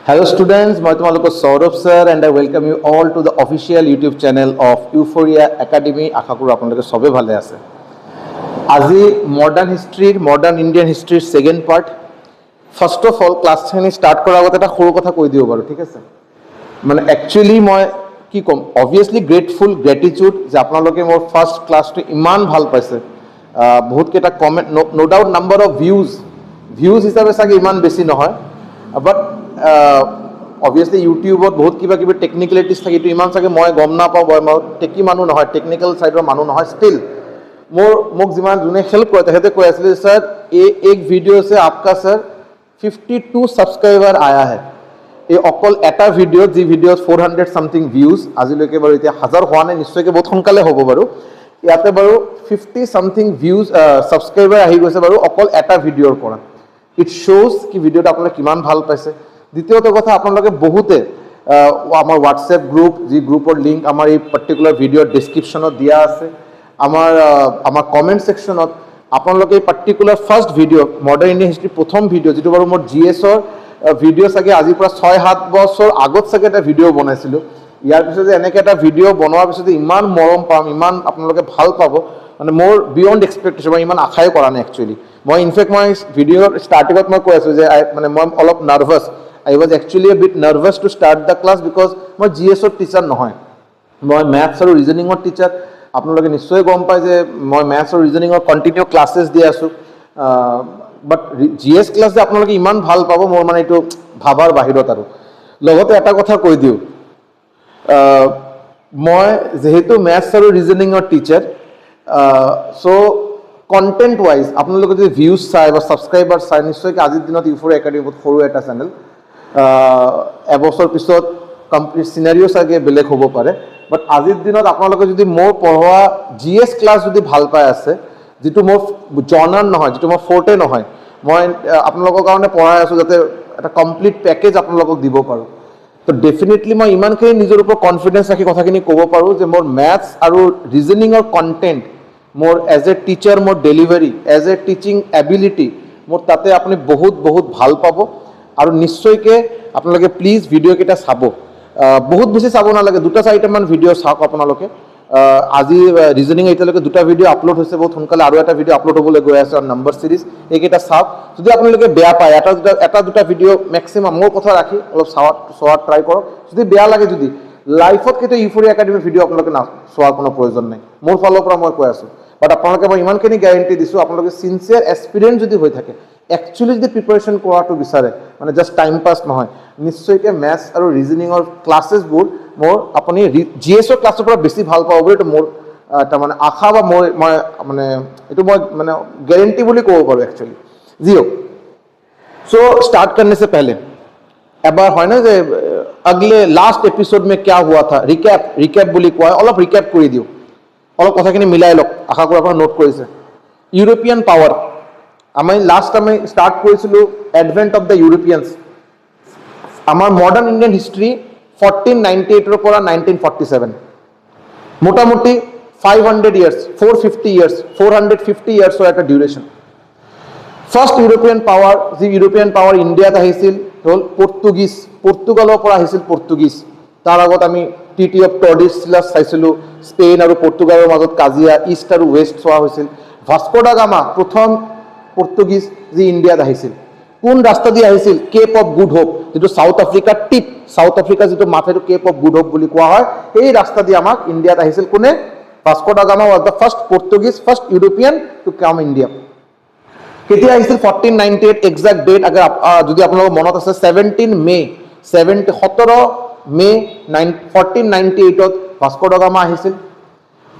Hello students, মই তোমালোকৰ Sourav sir and I welcome you all to the official YouTube channel of Euphoria Academy. আশা কৰোঁ আপোনালোকে সবে ভালে আছে। আজি মডাৰ্ণ ইণ্ডিয়ান হিষ্ট্ৰীৰ second part. First of all ক্লাছখিনি ষ্টাৰ্ট কৰাৰ আগতে এটা সৰু কথা কৈ দিওঁ বাৰু, ঠিক আছে? মানে একচুৱেলি মই কি ক'ম, অবভিয়াছলি গ্ৰেটিটিউড যে আপোনালোকে মোৰ ফাৰ্ষ্ট ক্লাছটো ইমান ভাল পাইছে। বহুত কেইটা comment, no doubt number of views হিচাপে চাগে ইমান বেছি নহয়, বাট অবভিয়াছলি ইউটিউবত বহুত কিবা কিবি টেকনিকেলিটিজ থাকে, এইটো ইমান চাগে মই গম নাপাওঁ, মই টেকি মানুহ নহয়, টেকনিকেল ছাইডৰ মানুহ নহয়। ষ্টিল মোক যিমান যোনে হেল্প কৰে তেখেতে কৈ আছিলে सर एक वीडियो से आपका सर 52 सब्सक्राइबार आया है। এই অকল এটা ভিডিঅ' যি ভিডিঅ'ত 400 সামথিং ভিউজ, আজিলৈকে বাৰু এতিয়া 1000 হোৱা নাই, নিশ্চয়কৈ বহুত সোনকালে হ'ব বাৰু। ইয়াতে বাৰু 50 সামথিং ভিউজ ছাবস্ক্ৰাইবাৰ আহি গৈছে বাৰু অকল এটা ভিডিঅ'ৰ পৰা। ইট শ্ব'জ কি ভিডিঅ'টো আপোনালোকে কিমান ভাল পাইছে। দ্বিতীয়ত কথা, আপোনালোকে বহুতে আমাৰ হোৱাটছএপ গ্ৰুপ, যি গ্ৰুপৰ লিংক আমাৰ এই পাৰ্টিকুলাৰ ভিডিঅ'ৰ ডেছক্ৰিপশ্যনত দিয়া আছে, আমাৰ কমেণ্ট ছেকশ্যনত আপোনালোকে এই particular first video' modern Indian হিষ্ট্ৰীৰ প্ৰথম ভিডিঅ', যিটো বাৰু মোৰ GS-ৰ ভিডিঅ' চাগে আজিৰ পৰা 6-7 বছৰ আগত চাগে এটা ভিডিঅ' বনাইছিলোঁ। ইয়াৰ পিছত যে এনেকৈ এটা ভিডিঅ' বনোৱাৰ পিছত ইমান মৰম পাম, ইমান আপোনালোকে ভাল পাব, মানে মোৰ বিয়ণ্ড এক্সপেক্টেশ্যন। মই ইমান আশাই কৰা নাই একচুৱেলি। মই ইনফেক্ট মই ভিডিঅ'ৰ ষ্টাৰ্টিঙত মই কৈ আছোঁ যে মই অলপ nervous. I was actually a bit nervous to start the class because মই GS-ৰ টিচাৰ নহয়, মই মেথছ আৰু ৰিজনিঙৰ টিচাৰ। আপোনালোকে নিশ্চয় গম পায় যে মই মেথছ আৰু ৰিজনিঙৰ কণ্টিনিউ ক্লাছেছ দি আছোঁ, বাট GS ক্লাছ যে আপোনালোকে ইমান ভাল পাব মোৰ মানে এইটো ভাবাৰ বাহিৰত। আৰু লগতে এটা কথা কৈ দিওঁ, মই যেহেতু মেথছ আৰু ৰিজনিঙৰ টিচাৰ, চ' কণ্টেণ্ট ৱাইজ আপোনালোকে যদি ভিউজ চাই বা ছাবস্ক্ৰাইবাৰ চাই, নিশ্চয়কৈ আজিৰ দিনত ইউফোৰিয়া একাডেমি বহুত সৰু এটা চেনেল, এবছৰ পিছত কমপ্লিট চিনাৰিও চাগে বেলেগ হ'ব পাৰে, বাট আজিৰ দিনত আপোনালোকে যদি মোৰ পঢ়োৱা GS ক্লাছ যদি ভাল পাই আছে, যিটো মোৰ জনাৰ নহয়, যিটো মোৰ ফৰ্টে নহয়, মই আপোনালোকৰ কাৰণে পঢ়াই আছোঁ যাতে এটা কমপ্লিট পেকেজ আপোনালোকক দিব পাৰোঁ। তো ডেফিনেটলি মই ইমানখিনি নিজৰ ওপৰত কনফিডেঞ্চ ৰাখি কথাখিনি ক'ব পাৰোঁ যে মোৰ মেথছ আৰু ৰিজনিঙৰ কণ্টেণ্ট, মোৰ এজ এ টিচাৰ, মোৰ delivery, as a teaching ability, মোৰ তাতে আপুনি বহুত বহুত ভাল পাব। আৰু নিশ্চয়কৈ আপোনালোকে প্লিজ ভিডিঅ'কেইটা চাব, বহুত বেছি চাব নালাগে, 2-4টামান ভিডিঅ' চাওক আপোনালোকে। আজি ৰিজনিং এতিয়ালৈকে 2টা ভিডিঅ' আপলোড হৈছে, বহুত সোনকালে আৰু এটা ভিডিঅ' আপলোড হ'বলৈ গৈ আছে নম্বৰ ছিৰিজ, এইকেইটা চাওক। যদি আপোনালোকে বেয়া পায়, এটা দুটা ভিডিঅ' মেক্সিমাম মোৰ কথা ৰাখি অলপ চোৱাত ট্ৰাই কৰক। যদি বেয়া লাগে, যদি লাইফত কেতিয়া ইউফোৰিয়া একাডেমীৰ ভিডিঅ' আপোনালোকে চোৱাৰ কোনো প্ৰয়োজন নাই, মোৰ ফালৰ পৰা মই কৈ আছোঁ। বাট আপোনালোকে মই ইমানখিনি গেৰেণ্টি দিছোঁ, আপোনালোকে চিনচিয়াৰ এক্সপিৰিয়েঞ্চ যদি হৈ থাকে, একচুৱেলি যদি প্ৰিপাৰেশ্যন কৰাটো বিচাৰে, মানে জাষ্ট টাইম পাছ নহয়, নিশ্চয়কৈ মেথছ আৰু ৰিজনিঙৰ ক্লাছেছবোৰ মোৰ আপুনি GS-ৰ ক্লাছৰ পৰা বেছি ভাল পাব বুলি এইটো মোৰ এটা মানে আশা, বা মই মানে এইটো মই মানে গেৰেণ্টি বুলি ক'ব পাৰোঁ একচুৱেলি। যি হওক, চ' ষ্টাৰ্ট करने से पहले এবাৰ হয় না যে আগলে লাষ্ট এপিছড মে क्या हुआ था, ৰিকেপ বুলি কোৱা, অলপ ৰিকেপ কৰি দিওঁ, অলপ কথাখিনি মিলাই লওক। আশা কৰোঁ আপোনাৰ নোট কৰিছে। ইউৰোপিয়ান পাৱাৰ, আমি ষ্টাৰ্ট কৰিছিলোঁ এডভেণ্ট অফ দ্য ইউৰোপিয়ানছ। আমাৰ মডাৰ্ণ ইণ্ডিয়ান হিষ্ট্ৰী 1498-ৰ পৰা 1947, মোটামুটি 500 ইয়াৰ্ছ, 450 ইয়াৰ্ছৰ এটা ডিউৰেশ্যন। ফাৰ্ষ্ট ইউৰোপিয়ান পাৱাৰ, যি ইউৰোপিয়ান পাৱাৰ ইণ্ডিয়াত আহিছিল, হ'ল পৰ্তুগালৰ পৰা আহিছিল পৰ্তুগীজ। তাৰ আগত আমি ট্ৰিটি অফ টৰ্ডিছলাছ চাইছিলোঁ, স্পেইন আৰু পৰ্তুগালৰ মাজত কাজিয়া, ইষ্ট আৰু ৱেষ্ট চোৱা হৈছিল। ভাস্কো ডা গামা প্ৰথম পৰ্তুগীজ যি ইণ্ডিয়াত আহিছিল, কোন ৰাস্তা দি আহিছিল? কেপ অফ গুড হোপ, যিটো চাউথ আফ্ৰিকাৰ টিপ, চাউথ আফ্ৰিকাৰ যিটো মাথাটো কেপ অফ গুড হোপ বুলি কোৱা হয়, সেই ৰাস্তা দি আমাক ইণ্ডিয়াত আহিছিল কোনে? Vasco da Gama was the first Portuguese, first European to come India. কেতিয়া আহিছিল? 1498, এক্সাক্ট ডেট যদি আপোনালোকৰ মনত আছে, 17 মে 1498-ত ভাস্কো ডা গামা আহিছিল।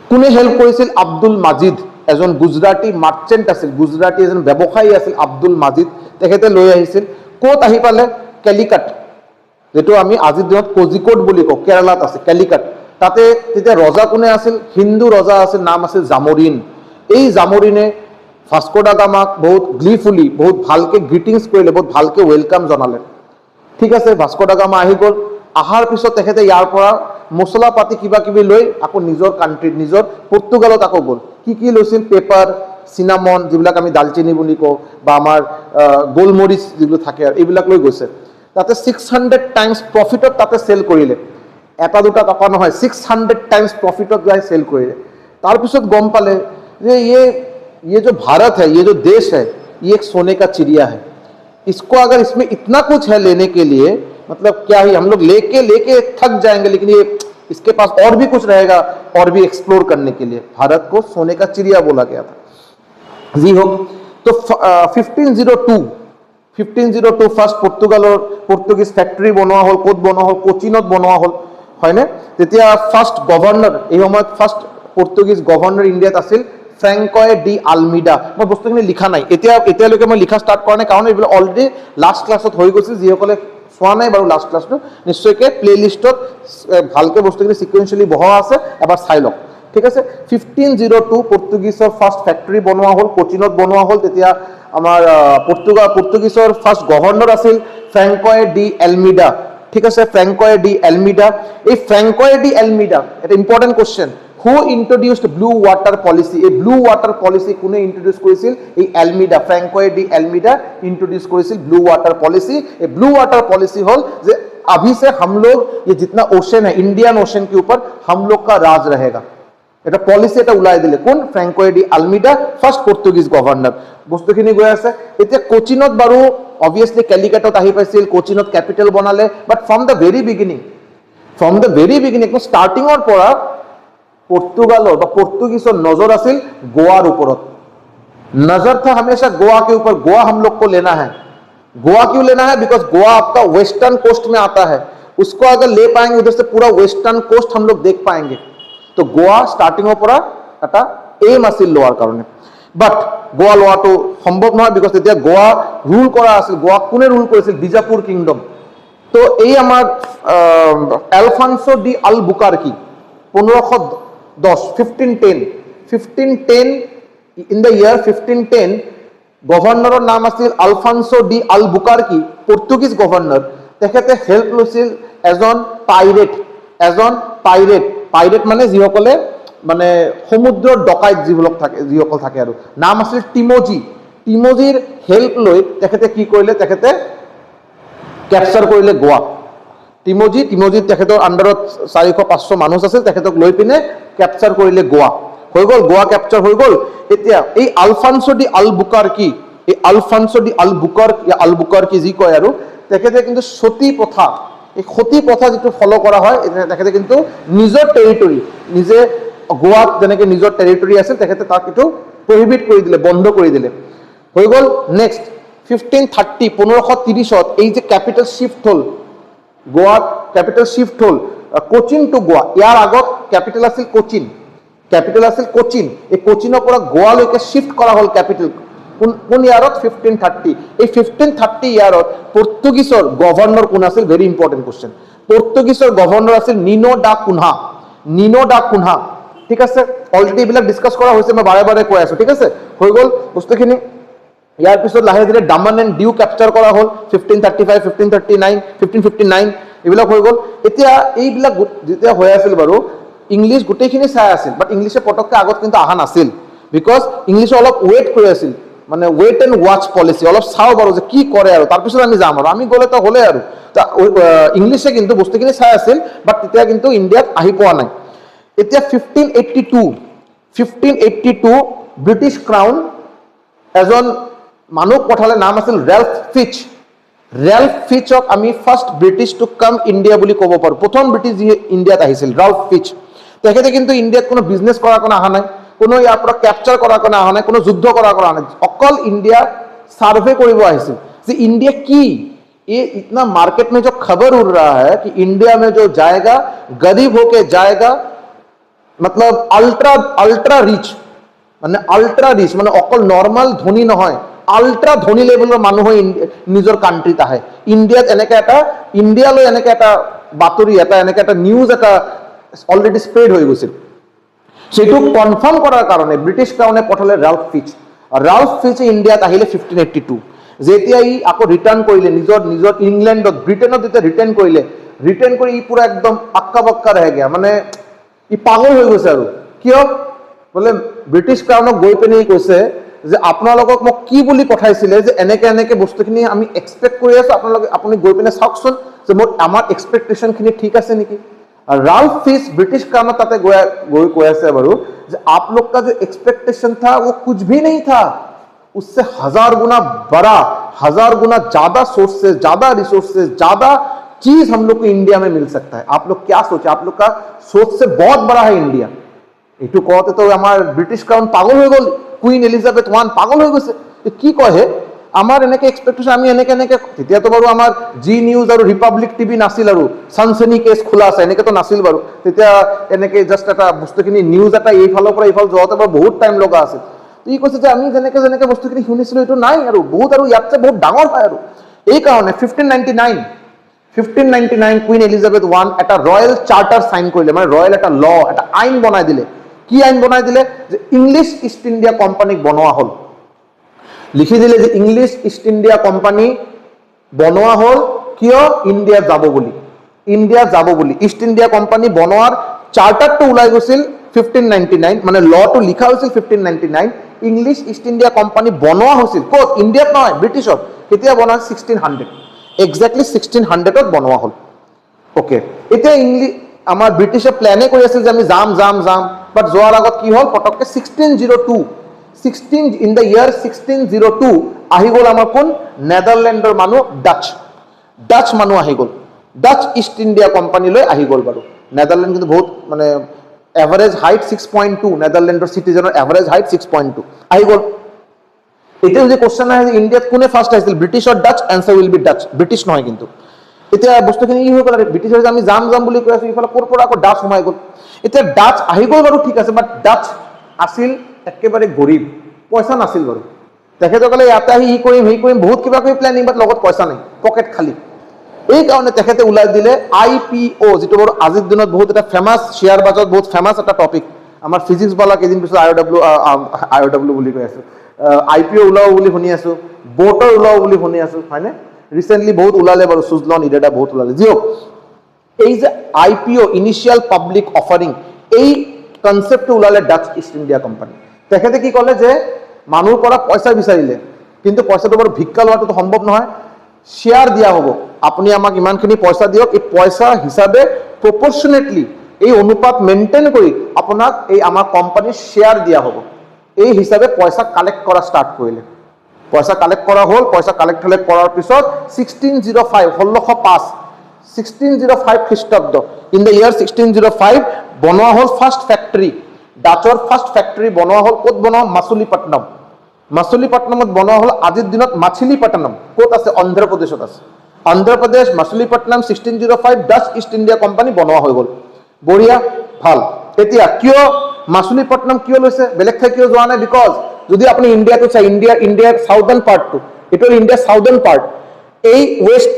কোনে হেল্প কৰিছিল? আব্দুল মাজিদ, এজন গুজৰাটী মাৰ্চেণ্ট আছিল, গুজৰাটী এজন ব্যৱসায়ী আছিল আব্দুল মাজিদ, তেখেতে লৈ আহিছিল। ক'ত আহি পালে? কেলিকাট, যিটো আমি আজিৰ দিনত কোজিকোড বুলি কওঁ, কেৰালাত আছে কেলিকাট। তাতে তেতিয়া ৰজা কোনে আছিল? হিন্দু ৰজা আছিল, নাম আছিল জামোৰিন। এই জামোৰিনে ভাস্কো ডা গামাক বহুত গ্লিফুলি, বহুত ভালকৈ গ্ৰিটিংছ কৰিলে, বহুত ভালকৈ ৱেলকাম জনালে। ঠিক আছে, ভাস্কো ডা গামা আহি গ'ল। অহাৰ পিছত তেখেতে ইয়াৰ পৰা মছলা পাতি কিবা কিবি লৈ আকৌ নিজৰ কাণ্ট্ৰিত, নিজৰ পৰ্তুগালত আকৌ গ'ল। কি লৈছিল? পেপাৰ, চিনামন, যিবিলাক আমি দালচিনি বুলি কওঁ, বা আমাৰ গোলমৰিচ যিবিলাক থাকে, এইবিলাক লৈ গৈছে। তাতে 600 টাইমছ প্ৰফিটত তাতে চেল কৰিলে, এটা দুটা টকা নহয়, 600 টাইমছ প্ৰফিটত যাই চেল কৰিলে। তাৰপিছত গম পালে যে ये जो भारत है, ये जो देश है, ये एक सोने का चिड़िया है। इसको अगर इसमें इतना कुछ है लेने के लिए, मतलब क्या ही हम लोग लेके लेके थक जाएंगे, लेकिन ये इसके पास और भी कुछ रहेगा और भी एक्सप्लोर करने के लिए। भारत को सोने का चिड़िया बोला गया था। जी हो तो 1502 ফাৰ্ষ্ট পৰ্তুগীজ ফেক্টৰী বনোৱা হ'ল, ক'ত বনোৱা হ'ল, কোচিনত বনোৱা হ'ল, হয়নে? তেতিয়া ফাৰ্ষ্ট গভৰ্ণৰ, এই সময়ত ফাৰ্ষ্ট পৰ্তুগীজ গভৰ্ণৰ ইণ্ডিয়াত আছিল ফ্ৰেংকয় ডি আলমিডা। মই বস্তুখিনি লিখা নাই এতিয়ালৈকে, মই লিখা ষ্টাৰ্ট কৰা নাই, কাৰণ এইবিলাক অলৰেডি লাষ্ট ক্লাছত হৈ গৈছিল। যিসকলে চোৱা নাই বাৰু লাষ্ট ক্লাছটো, নিশ্চয়কৈ প্লে লিষ্টত ভালকৈ বস্তুখিনি ছিকুৱেঞ্চিয়েলি বহা আছে, এবাৰ চাই লওক, ঠিক আছে। 1502 পৰ্তুগীজৰ ফাৰ্ষ্ট ফেক্টৰী বনোৱা হ'ল, কোচিনত বনোৱা হ'ল। তেতিয়া আমাৰ পৰ্তুগীজৰ ফাৰ্ষ্ট গভৰ্ণৰ আছিল ফ্ৰেংকয় ডি এলমিডা, ঠিক আছে, ফ্ৰেংকয় ডি এলমিডা। এই ফ্ৰেংকয় ডি এলমিডা, এটা ইম্পৰ্টেণ্ট কুৱেশ্যন, হু ইন্ট্ৰডিউসড ব্লু ওয়াটার পলিসি? এই ব্লু ওয়াটার পলিসি কোনে ইন্ট্রোডিউস করেছিল? এই এলমিডা, ফ্রैंकॉय डी एल्मिडा इंट्रोड्यूस করেছিল ব্লু ওয়াটার পলিসি। এই ব্লু ওয়াটার पॉलिसी হল যে अभी से हम लोग ये जितना ओशन है, इंडियन ओशन के ऊपर हम लोग का राज रहेगा। এটা পলিসি এটা উলাই দিলে কোন? ফ্রैंकॉय डी एल्मिडा, ফার্স্ট পর্তুগীজ গভর্নর। বস্তুখিনি গৈ আছে এতিয়া কোচিনত, বাৰু অবভিয়াসলি ক্যালিকাটত আহি পাইছিল, কোচিনত ক্যাপিটাল বনালে, বাট ফ্ৰম দ্য ভেৰি বিগিনিং একদম স্টাৰ্টিংৰ পৰা पोर्तुगालों বা पोर्तुगीजों नजर आसिल गोवार ऊपर, नजर था हमेशा गोवा के ऊपर। गोवा हम लोग को लेना है। गोवा क्यों लेना है? बिकॉज गोवा आपका वेस्टर्न कोस्ट में आता है, उसको अगर ले पाएंगे उधर से पूरा वेस्टर्न कोस्ट हम लोग देख पाएंगे। तो गोवा स्टार्टिंग पर এটা एम आसिल लोৱাৰ কাৰণে, বাট গোৱা লোৱাটো সম্ভৱ নহয়, বিকজ তেতিয়া গোৱা ৰুল কৰা আছিল। গোৱা কোনে ৰুল কৰিছিল? বিজাপুৰ কিংডম। তো এই আমাৰ এলফানসো ডি আলবুকাৰ্কি 1510 in the year 1510 গভৰ্ণৰৰ নাম আছিল আলফানসো ডি আলবুকাৰ্কি, পৰ্তুগীজ গভৰ্ণৰ। তেখেতে হেল্প লৈছিল এজন পাইৰেট মানে যিসকলে মানে সমুদ্ৰৰ ডকাইত যিসকল থাকে আৰু, নাম আছিল টিমোজিৰ হেল্প লৈ তেখেতে কি কৰিলে? তেখেতে কেপচাৰ কৰিলে গোৱা। টিমোজি তেখেতৰ আণ্ডাৰত 400-500 মানুহ আছিল, তেখেতক লৈ পিনে কেপচাৰ কৰিলে গোৱা। হৈ গ'ল, গোৱা কেপচাৰ হৈ গ'ল। এতিয়া এই আলফানসো ডি আলবুকাৰ্কি যি কয় আৰু, তেখেতে কিন্তু সতী প্ৰথা যিটো ফলো কৰা হয়, তেখেতে কিন্তু নিজৰ টেৰিটৰী, নিজে গোৱাত যেনেকৈ নিজৰ টেৰিটৰী আছিল, তেখেতে তাক এইটো প্ৰহিবিট কৰি দিলে, বন্ধ কৰি দিলে। হৈ গ'ল। নেক্সট 1530 এই যে কেপিটেল শিফ্ট হ'ল, গোৱাত কেপিটেল শিফ্ট হ'ল কোচিন টু গোৱা। ইয়াৰ আগত কেপিটেল আছিল কোচিন। এই কোচিনৰ পৰা গোৱালৈকে শিফ্ট কৰা হ'ল কেপিটেল। কোন ইয়াৰত? 1530। এই 1530 ইয়াৰত পৰ্তুগীজৰ গভৰ্ণৰ কোন আছিল? Very important question. পৰ্তুগীজৰ গভৰ্ণৰ আছিল নিনো ডা কুনহা। ঠিক আছে, অলৰেডি এইবিলাক ডিছকাছ কৰা হৈছে, মই বাৰে বাৰে কৈ আছো, ঠিক আছে। হৈ গ'ল বস্তুখিনি। ইয়াৰ পিছত লাহে ধীৰে ডামান এণ্ড ডিউ কেপচাৰ কৰা হ'ল 1535, 1559 এইবিলাক হৈ গ'ল। এতিয়া এইবিলাক যেতিয়া হৈ আছিল বাৰু, ইংলিছ গোটেইখিনি চাই আছিল, বাট ইংলিছে পটককৈ আগত কিন্তু অহা নাছিল, বিকজ ইংলিছে অলপ ৱেইট কৰি আছিল, মানে ৱেইট এণ্ড ৱাচ পলিচি, অলপ চাওঁ বাৰু যে কি কৰে আৰু তাৰপিছত আমি যাম, আৰু আমি গ'লে তো হ'লে আৰু ইংলিছে কিন্তু বস্তুখিনি চাই আছিল, বাট তেতিয়া কিন্তু ইণ্ডিয়াত আহি পোৱা নাই। এতিয়া 1582 ব্ৰিটিছ ক্ৰাউন এজন মানুহ পঠালে, নাম আছিল ৰেল্ফ ফিচক আমি first British to come India বুলি ক'ব পাৰোঁ। প্ৰথম ব্ৰিটিছ যি ইণ্ডিয়াত আহিছিল, ৰেল্ফ ফিচ। তেখেতে কিন্তু ইণ্ডিয়াত কোনো বিজনেছ কৰাৰ কাৰণে অহা নাই, কোনো ইয়াৰ পৰা কেপচাৰ কৰাৰ কাৰণে অহা নাই, কোনো যুদ্ধ কৰাৰ কাৰণে অহা নাই, অকল ইণ্ডিয়া সাৰ্ভে কৰিব আহিছিল যে ইণ্ডিয়া কি। ये इतना मार्केट में जो खबर उड़ रहा है कि इंडिया में जो जाएगा गरीब होके जाएगा, मतलब अल्ट्रा रिच মানে অকল নৰ্মাল ধনী নহয়, আল্ট্ৰা ধনী লেভেলৰ মানুহ হৈ নিজৰ কাণ্ট্ৰিত আহে। ইণ্ডিয়ালৈ এনেকৈ এটা বাতৰি, এনেকৈ এটা নিউজ এটা অলৰেডি স্প্ৰেড হৈ গৈছিল। সেইটো কনফাৰ্ম কৰাৰ কাৰণে ব্ৰিটিছ ক্ৰাউনে পঠালে ৰেল্ফ ফিচে ইণ্ডিয়াত আহিলে 1582। যেতিয়া ই আকৌ ৰিটাৰ্ণ কৰিলে নিজৰ ইংলেণ্ডত, ব্ৰিটেইনত যেতিয়া ৰিটাৰ্ণ কৰি ই পুৰা একদম আক্কা বাক্কা ৰহ গয়া, মানে ই পাগল হৈ গৈছে। আৰু কিয় বোলে ব্ৰিটিছ ক্ৰাউনক গৈ পিনে কৈছে যে আপোনালোকক মোক কি বুলি পঠাইছিলে যে এনেকে বস্তুখিনি আমি এক্সপেক্ট কৰি আছো, আপুনি গৈ পিনে চাওকচোন যে আমাৰ এক্সপেক্টেশনখিনি ঠিক আছে নেকি। राल्फ फिश ब्रिटिश क्राउन ताते কৈ আছে বাৰু যে आप लोग का जो एक्सपेक्टेशन था वो कुछ भी नहीं था, उससे 1000 गुना बड़ा, 1000 गुना ज्यादा सोर्सेस, ज्यादा रिसोर्सेस, ज्यादा चीज हम लोग को इंडिया में मिल सकता है। आप लोग क्या सोचे, आप लोग का सोच से बहुत बड़ा है इंडिया। এইটো कहते तो আমার ব্রিটিশ ক্রাউন পাগল হয়ে গল, কুইন এলিজাবেথ ওয়ান পাগল হয়ে গৈছে, কি কয় আমার এনেকে এক্সপেক্টেশন, আমি এনেকে তেতিয়া তো বাৰু আমাৰ জি নিউজ আৰু ৰিপাব্লিক টিভি নাছিল আৰু সানসেনি কেস খোলা আছে এনেকে তো নাছিল বাৰু, তেতিয়া এনেকে জাস্ট এটা বস্তুখিনি নিউজ এটা এইফালৰ পৰা এইফাল যোৱাতে বাৰু বহুত টাইম লগা আছে। ই কৈছে যে আমি যেনেকে বস্তুখিনি শুনিছিলো এইটো নাই আৰু বহুত আৰু ইয়াতছে বহুত ডাঙৰ হয় আৰু এই কাৰণে 1599 কুইন এলিজাবেথ ওয়ান এটা ৰয়্যাল চাৰ্টাৰ সাইন কৰিলে, মানে রয়্যাল এটা ল, এটা আইন বনাই দিলে। কি আইন বনাই দিলে যে ইংলিশ ইস্ট ইন্ডিয়া কোম্পানীক বনোৱা হল, লিখি দিলে যে ইংলিশ ইস্ট ইন্ডিয়া কোম্পানী বনোৱা হল কিয়, ইন্ডিয়া যাব বুলি, ইন্ডিয়া যাব বুলি। ইস্ট ইন্ডিয়া কোম্পানী বনোৱাৰ চাৰ্টাৰটো ওলাই গৈছিল 1599, মানে লটো লিখা হৈছিল 1599। ইংলিশ ইস্ট ইন্ডিয়া কোম্পানী বনোৱা হৈছিল ক'ত, ইণ্ডিয়াত নহয় ব্ৰিটিছত। কেতিয়া বনোৱা, 1600, এক্সাক্টলি 1600ত বনোৱা হল। ওকে, এতিয়া আমাৰ ব্ৰিটিছে প্লেনে কৰি আছিল যে আমি যাম, বাট যোৱাৰ আগত কি হল, পটককে 1602 ইন দ্য ইয়াৰ 1602 আহি গ'ল আমাৰ কোন, নেদাৰলেণ্ডৰ মানুহ ডাচ মানুহ আহি গ'ল, ডাচ ইষ্ট ইণ্ডিয়া কোম্পানীলৈ আহি গ'ল বাৰু। নেদাৰলেণ্ড কিন্তু বহুত মানে এভাৰেজ হাইট 6.2, নেদাৰলেণ্ডৰ চিটিজেনৰ এভাৰেজ হাইট 6.2 আহি গ'ল। এতিয়া যদি কোশ্চেন আহে যে ইণ্ডিয়াত কোনে ফাৰ্ষ্ট আহিছিল, British or Dutch, answer will be Dutch, British নহয় কিন্তু। এতিয়া বস্তুখিনি ই হৈ গ'ল, ব্ৰিটিছৰ যে আমি যাম বুলি কৈ আছো, ইফালে ক'ৰ পৰা আকৌ ডাচ সোমাই গ'ল। এতিয়া ডাচ আহি গ'ল বাৰু, ঠিক আছে, বাট ডাচ আছিল একেবাৰে গৰীব, পইচা নাছিল বাৰু। তেখেতসকলে ইয়াতে আহি ই কৰিম বহুত কিবা কিবি প্লেনিং, বাট লগত পইচা নাই, পকেট খালী। এই কাৰণে তেখেতে ওলাই দিলে IPO, যিটো বাৰু আজিৰ দিনত বহুত এটা ফেমাছ, শ্বেয়াৰ বাজাৰত বহুত ফেমাছ এটা টপিক। আমাৰ ফিজিক্স বালা কেইদিন পিছত IOW বুলি কৈ আছো, IPO ওলাব বুলি শুনি আছো, বোটৰ ওলাব বুলি শুনি আছো, হয়নে? ৰিচেণ্টলি বহুত ওলালে বাৰু, সুজলন ইডেডা বহুত ওলালে। যিহওক, এই যে IPO ইনিচিয়েল পাব্লিক অফাৰিং, এই কনচেপ্টটো ওলালে ডাচ ইষ্ট ইণ্ডিয়া কোম্পানী। তেখেতে কি ক'লে যে মানুহৰ পৰা পইচা বিচাৰিলে, কিন্তু পইচাটো বাৰু ভিক্ষা লোৱাটো সম্ভৱ নহয়, শ্বেয়াৰ দিয়া হ'ব, আপুনি আমাক ইমানখিনি পইচা দিয়ক, এই পইচা হিচাপে প্ৰপৰ্চনেটলি এই অনুপাত মেইনটেইন কৰি আপোনাক এই আমাৰ কোম্পানীৰ শ্বেয়াৰ দিয়া হ'ব। এই হিচাপে পইচা কালেক্ট কৰা ষ্টাৰ্ট কৰিলে। পইচা কালেক্ট কৰা হ'ল, পইচা কালেক্ট কৰাৰ পিছত 1605 খ্ৰীষ্টাব্দ, ইন দ্য ইয়াৰ 1605 বনোৱা হ'ল ফাৰ্ষ্ট ফেক্টৰী, ডাচৰ ফাৰ্ষ্ট ফেক্টৰী বনোৱা হ'ল। ক'ত বনোৱা, মাছুলিপট্টনমত বনোৱা হ'ল। আজিৰ দিনত মাছিলিপট্টনম ক'ত আছে, অন্ধ্ৰপ্ৰদেশত আছে। Andhra Pradesh মাছুলিপট্টনম 1605 Dutch east India company বনোৱা হৈ গ'ল। বঢ়িয়া, ভাল। এতিয়া কিয় মাছুলিপট্টনম কিয় লৈছে, বেলেগ ঠাই কিয় যোৱা নাই, বিকজ যদি আপুনি ইণ্ডিয়াটো চাই, ইণ্ডিয়াৰ সাউদাৰ্ণ পাৰ্টটো, এইটো ইণ্ডিয়াৰ সাউদাৰ্ণ পাৰ্ট, এই ৱেষ্ট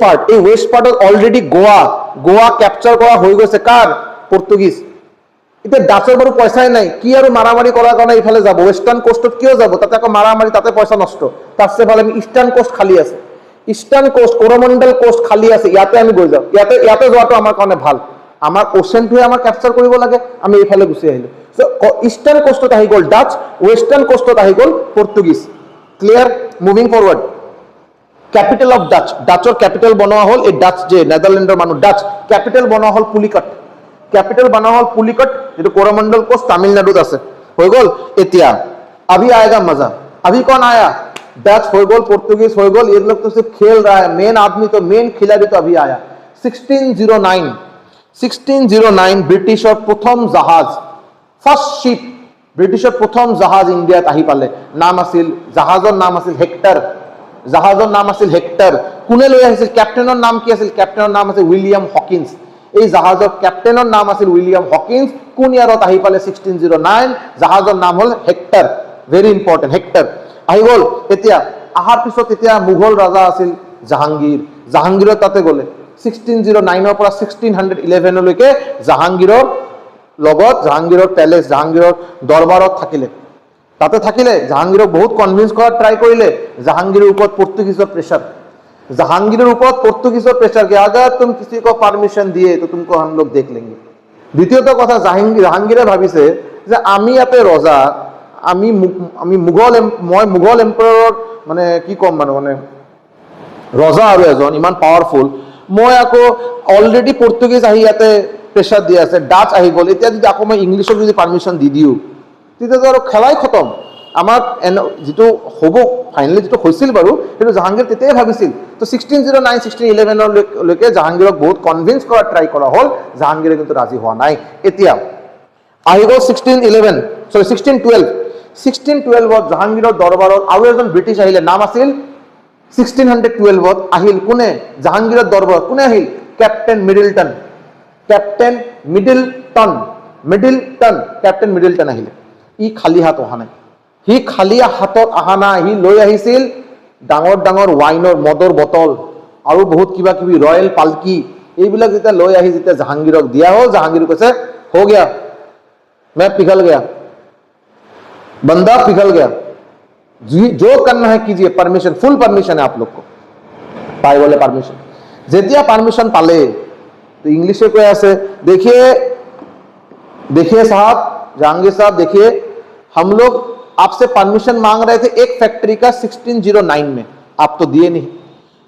পাৰ্টত অলৰেডি গোৱা কেপচাৰ কৰা হৈ গৈছে, কাৰ, পৰ্তুগীজ। এতিয়া ডাচৰ বাৰু পইচাই নাই, কি আৰু মাৰামাৰি কৰাৰ কাৰণে ইফালে যাব, ৱেষ্টাৰ্ণ কোষ্টত কিয় যাব, তাতে আকৌ মাৰামাৰি, তাতে পইচা নষ্ট। তাৰপিছত ফালে আমি ইষ্টাৰ্ণ কোষ্ট খালী আছে, ইষ্টাৰ্ণ কোষ্ট, কৰমণ্ডল কোষ্ট খালী আছে, ইয়াতে আমি গৈ যাওঁ, ইয়াতে যোৱাটো আমাৰ কাৰণে ভাল। আমাৰ ওচেনটোহে আমাৰ কেপচাৰ কৰিব লাগে, আমি এইফালে গুচি আহিলো। চ' ইষ্টাৰ্ণ কোষ্টত আহি গ'ল ডাচ, ৱেষ্টাৰ্ণ কোষ্টত আহি গ'ল Portuguese. Clear, moving forward. Capital of ডাচৰ ক্যাপিটেল বনোৱা হ'ল, এই ডাচ যে নেদাৰলেণ্ডৰ মানুহ, ডাচ ক্যাপিটেল বনোৱা হ'ল পুলিকট, যেটো কৰমণ্ডল কোষ্ট তামিলনাডুত আছে, হৈ গ'ল। এতিয়া अभी आएगा मजा, अभी कौन आया, डच हो गल, पोर्तुगीज हो गल, ये लोग तो सिर्फ खेल रहा है, मेन आदमी तो मेन खिलाड़ी तो अभी आया। 1609 ব্ৰিটিছৰ প্ৰথম জাহাজ, ফাৰ্ষ্ট শিপ, ব্ৰিটিছৰ প্ৰথম জাহাজ ইণ্ডিয়াত আহি পালে। জাহাজৰ নাম আছিল হেক্টৰ। কোনে লৈ আহিছিল, কেপ্টেইনৰ নাম কি আছিল, কেপ্টেইনৰ নাম আছিল উইলিয়াম হকিন্স। এই জাহাজৰ কেপ্টেইনৰ নাম আছিল উইলিয়াম হকিন্স। কোন ইয়াৰত আহি পালে, 1609, জাহাজৰ নাম হ'ল হেক্টৰ। ভেৰি ইম্পৰ্টেণ্ট, হেক্টৰ আহি গ'ল। এতিয়া অহাৰ পিছত এতিয়া মোগল ৰজা আছিল জাহাংগীৰৰ তাতে গ'লে 1609 পৰা 1611লৈকে জাহাংগীৰৰ পেলেচ, জাহাংগীৰৰ দৰবাৰত থাকিলে। তাতে থাকিলে জাহাংগীৰক বহুত কনভিন্স কৰাৰ ট্ৰাই কৰিলে। জাহাংগীৰৰ ওপৰত পৰ্তুগীজৰ প্ৰেছাৰ कि अगर तुम किसी को परमिशन दिए तो तुमको हम लोग देख लेंगे। দ্বিতীয়ত কথা, জাহাংগীৰে ভাবিছে যে আমি ইয়াতে ৰজা, আমি মোগল এম্পায়াৰৰ মানে কি ক'ম মানে ৰজা আৰু এজন ইমান পাৱাৰফুল, মই আকৌ অলৰেডি পৰ্তুগীজ আহি ইয়াতে প্ৰেছাৰ দি আছে, ডাচ আহি গ'ল, এতিয়া যদি আকৌ মই ইংলিছক যদি পাৰ্মিশ্যন দি দিওঁ তেতিয়াতো আৰু খেলাই খতম। আমাৰ যিটো হ'ব ফাইনেলি যিটো হৈছিল বাৰু সেইটো জাহাংগীৰ তেতিয়াই ভাবিছিল। তো 1609 1611লৈকে জাহাংগীৰক বহুত কনভিন্স কৰা ট্ৰাই কৰা হ'ল, জাহাংগীৰে কিন্তু ৰাজি হোৱা নাই। এতিয়া আহি গ'ল 1612 জাহাংগীৰৰ দৰবাৰত আৰু এজন ব্ৰিটিছ আহিলে, নাম আছিল 1612 আহিল কোনে জাহাংগীৰৰ দৰবাৰত, কোনে আহিল? Captain Middleton. কেপ্টেইন মিডলটন আহিলে। ই খালী হাত অহা নাই, সি খালী হাতত অহা নাই, সি লৈ আহিছিল ডাঙৰ ডাঙৰ ৱাইনৰ মদৰ বটল আৰু বহুত কিবা কিবি ৰয়েল পালকি, এইবিলাক যেতিয়া লৈ আহি যেতিয়া জাহাংগীৰক দিয়া হ'ল, জাহাংগীৰ কৈছে हो गया, मैं पिघल गया, बंदा पिघल गया, जो करना है कीजिए, परमिशन फुल परमिशन है आप लोग को। पाई बोले परमिशन, जेतिया परमिशन पाले तो इंग्लिश কৈ আছে देखिए साहब, जहांगीर साहब देखिए, हम लोग आपसे परमिशन मांग रहे थे एक फैक्ट्री का 1609 में, आप तो दिए नहीं।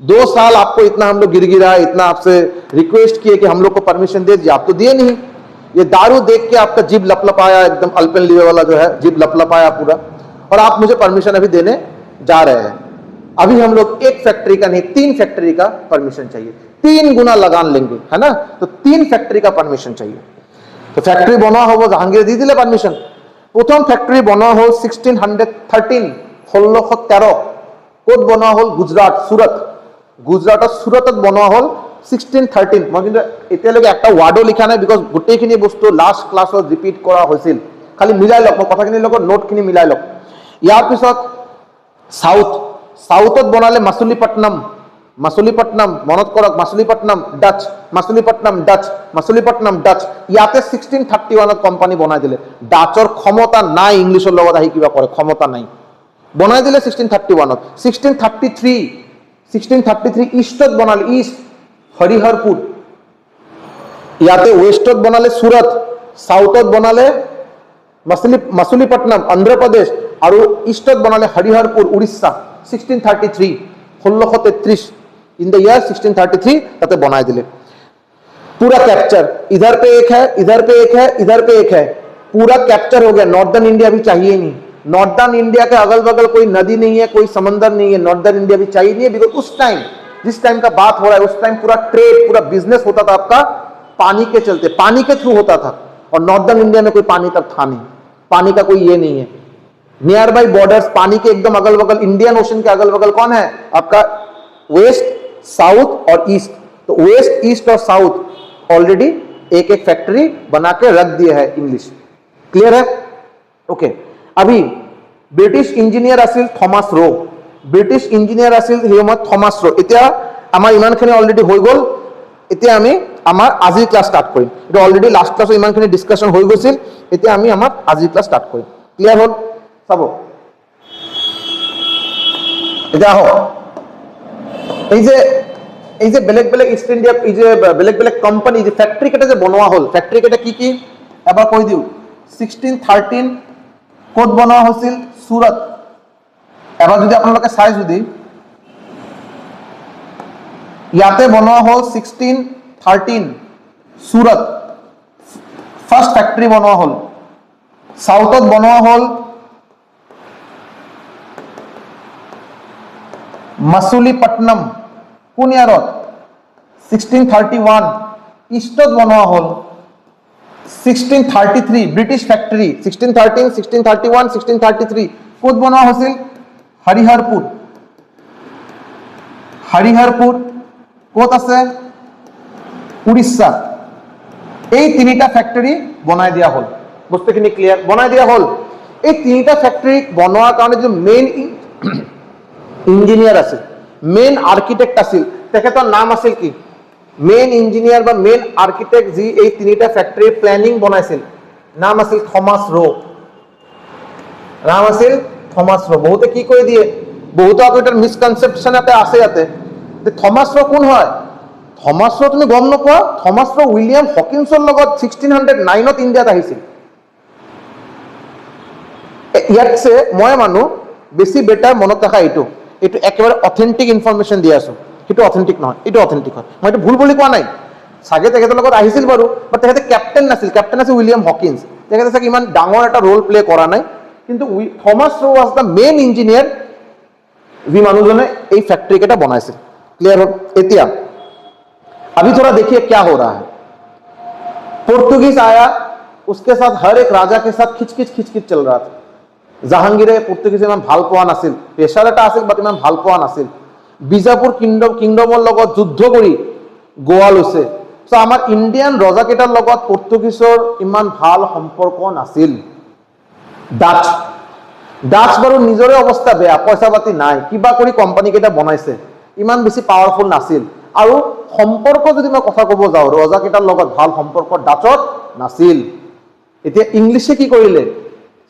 2 साल आपको इतना हम लोग गिरगिराए, इतना आपसे रिक्वेस्ट किए कि हम लोग को परमिशन दे दीजिए, आप तो दिए नहीं। ये दारू देख के आपका जीभ लपलपाया, एकदम अल्पेनलीबे वाला जो है जीभ लपलपाया पूरा, और आप मुझे परमिशन अभी देने जा रहे हैं। अभी हम लोग एक फैक्ट्री का नहीं 3 फैक्ट्री का परमिशन चाहिए, 3 गुना लगान लेंगे, है ना, तो 3 फैक्ट्री का परमिशन चाहिए। तो फैक्ट्री बनवा हो জাহাংগীৰে দি দিলে পাৰমিশন। প্ৰথম ফ্যাক্টৰি বনোৱা হল 1613 1613 ক'ত বনোৱা হল? গুজৰাট সুৰত, গুজৰাটৰ সুৰতত বনোৱা হল 1613। মই কিন্তু এতিয়ালৈকে একটা ওয়ার্ডও লিখা নাই, বিকজ গোটেইখিনি বস্তু লাস্ট ক্লাছত রিপিট করা হয়েছিল, খালি মিলাই লওক, মই কথাখিনিৰ লগত নোটখিনি মিলাই লওক। ইয়াৰ পিছত সাউথত বনালে মাছুলিপট্টনম, মনত কৰক, মাছুলিপট্টনম ডাচ, ইয়াতে 1631ত কোম্পানী বনাই দিলে। ডাচৰ ক্ষমতা নাই ইংলিছৰ লগত আহি কিবা কৰে, ক্ষমতা নাই, বনাই দিলে 1631ত। 1633 ইষ্টত বনালে, ইষ্ট হৰিহৰপুৰ, ইয়াতে ৱেষ্টত বনালে সুৰত, সাউথত বনালে মাছুলিপট্টনম অন্ধ্ৰপ্ৰদেশ, আৰু ইষ্টত বনালে হৰিহৰপুৰ উড়িষ্যা। 1633 1633 इन द ईयर 1633 তাতে बनाए दिले। पूरा कैप्चर, इधर पे एक है, इधर पे एक है, इधर पे एक है, पूरा कैप्चर हो गया। नॉर्दर्न इंडिया भी चाहिए नहीं, नॉर्दर्न इंडिया के अगल बगल कोई नदी नहीं है, कोई समंदर नहीं है, नॉर्दर्न इंडिया भी चाहिए नहीं है, बिकॉज उस टाइम जिस टाइम का बात हो रहा है उस टाइम पूरा ट्रेड, पूरा बिजनेस होता था आपका पानी के चलते, पानी के थ्रू होता था, और नॉर्दर्न इंडिया में कोई पानी तक था नहीं, पानी का कोई ये नहीं है। नियर बाई बॉर्डर्स, पानी के एकदम अगल बगल, इंडियन ओशन के अगल बगल कौन है आपका? वेस्ट, साउथ और ईस्ट। तो वेस्ट, ईस्ट और साउथ ऑलरेडी एक एक फैक्ट्री बना के रख दिया है इंग्लिश। क्लियर है? ओके। अभी ब्रिटिश इंजिनियर আছিল থমাস रो, ব্রিটিশ ইঞ্জিনিয়ার আছিল সেই সময়ত থমাস रो। এতিয়া আমাৰ ইমানখিনি অলৰেডি হৈ গ'ল, এতিয়া আমি আমাৰ আজিৰ ক্লাছ ষ্টাৰ্ট কৰিম। এটা অলৰেডি লাষ্ট ক্লাছত ইমানখিনি ডিছকাশ্যন হৈ গৈছিল, এতিয়া আমি আমাৰ আজিৰ ক্লাছ ষ্টাৰ্ট কৰিম। ক্লিয়াৰ হ'ল? চাব এতিয়া আহক, এই যে বেলেগ বেলেগ ইষ্ট ইণ্ডিয়া, এই যে বেলেগ বেলেগ কোম্পানী, যে ফ্যাক্টরি কেইটা যে বনোৱা হ'ল, ফ্যাক্টৰি কেইটা কি কি এবাৰ কৈ দিওঁ। 1613 ক'ত বনোৱা হৈছিল? সুৰত। এবাৰ যদি আপোনালোকে চাই, যদি ইয়াতে বনোৱা হ'ল 1613 সুৰত, ফাৰ্স্ট ফ্যাক্টৰি বনোৱা হ'ল। সাউথত বনোৱা হ'ল মাছুলিপট্টনম, কোন ইয়াৰত? 1631। ইষ্টত বনোৱা হ'ল 1633 ব্ৰিটিশ ফ্যাক্টৰি, 1613 1631 1633 ক'ত বনোৱা হৈছিল? হৰিহৰপুৰ। হৰিহৰপুৰ ক'ত আছে? উড়িষ্যা। এই 3টা ফ্যাক্টরি বনাই দিয়া হ'ল। বস্তুখিনি ক্লিয়ার? বনাই দিয়া হ'ল। এই 3টা ফ্যাক্টরি বনোৱাৰ কাৰণে যে মেইন ইঞ্জিনিয়াৰ আছিল, মেইন আৰ্কিটেক্ট আছিল, তেখেতৰ নাম আছিল কি? মেইন ইঞ্জিনিয়ার বা মেইন আর্কিটেক্ট যি এই 3টা ফ্যাক্টরি প্ল্যানিং বনাইছিল, নাম আছিল থমাস रो। নাম আছিল থমাস रो। বহুতে কি কৈ দিয়ে, বহুতো আকৌ এটাৰ মিসকনসেপশন এটা আছে ইয়াতে, যে থমাস रो কোন হয়? থমাস रो তুমি গম নোপোৱা? থমাস रो উইলিয়াম হকিন্সৰ লগত 1609ত ইণ্ডিয়াত আহিছিল। ইয়াতছে মই মানুহ বেছি বেটাৰ মনত ৰাখা এইটো একেবাৰে অথেণ্টিক ইনফৰমেশ্যন দি আছোঁ, সেইটো অথেণ্টিক নহয়, এইটো অথেণ্টিক হয়। মই এইটো ভুল বুলি কোৱা নাই, চাগে তেখেতৰ লগত আহিছিল বাৰু, বাট তেখেতে কেপ্টেইন নাছিল উইলিয়াম হকিন্স, তেখেতে চাগে ইমান ডাঙৰ এটা ৰোল প্লে কৰা নাই, কিন্তু থমাছ ৰ ৱাজ দ্য মেইন ইঞ্জিনিয়াৰ, যি মানুহজনে এই ফেক্টৰী কেইটা বনাইছিল। ক্লিয়াৰ হ'ল? এতিয়া अभी थोड़ा देखिए क्या हो रहा है। पोर्तुगीज आया, उसके साथ हर एक राजा के साथ खिचखिच चल रहा था। জাহাঙ্গীৰে পৰ্তুগীজে ইমান ভাল পোৱা নাছিল, প্ৰেছাৰ এটা আছিল বাট ইমান ভাল পোৱা নাছিল। বিজাপুৰ কিংডমৰ লগত যুদ্ধ কৰি গোৱা লৈছে। চ' আমাৰ ইণ্ডিয়ান ৰজাকেইটাৰ লগত পৰ্তুগীজৰ ইমান ভাল সম্পৰ্ক নাছিল। ডাচ বাৰু নিজৰে অৱস্থা বেয়া, পইচা পাতি নাই, কিবা কৰি কোম্পানী কেইটা বনাইছে, ইমান বেছি পাৱাৰফুল নাছিল। আৰু সম্পৰ্ক যদি মই কথা ক'ব যাওঁ, ৰজাকেইটাৰ লগত ভাল সম্পৰ্ক ডাচত নাছিল। এতিয়া ইংলিছে কি কৰিলে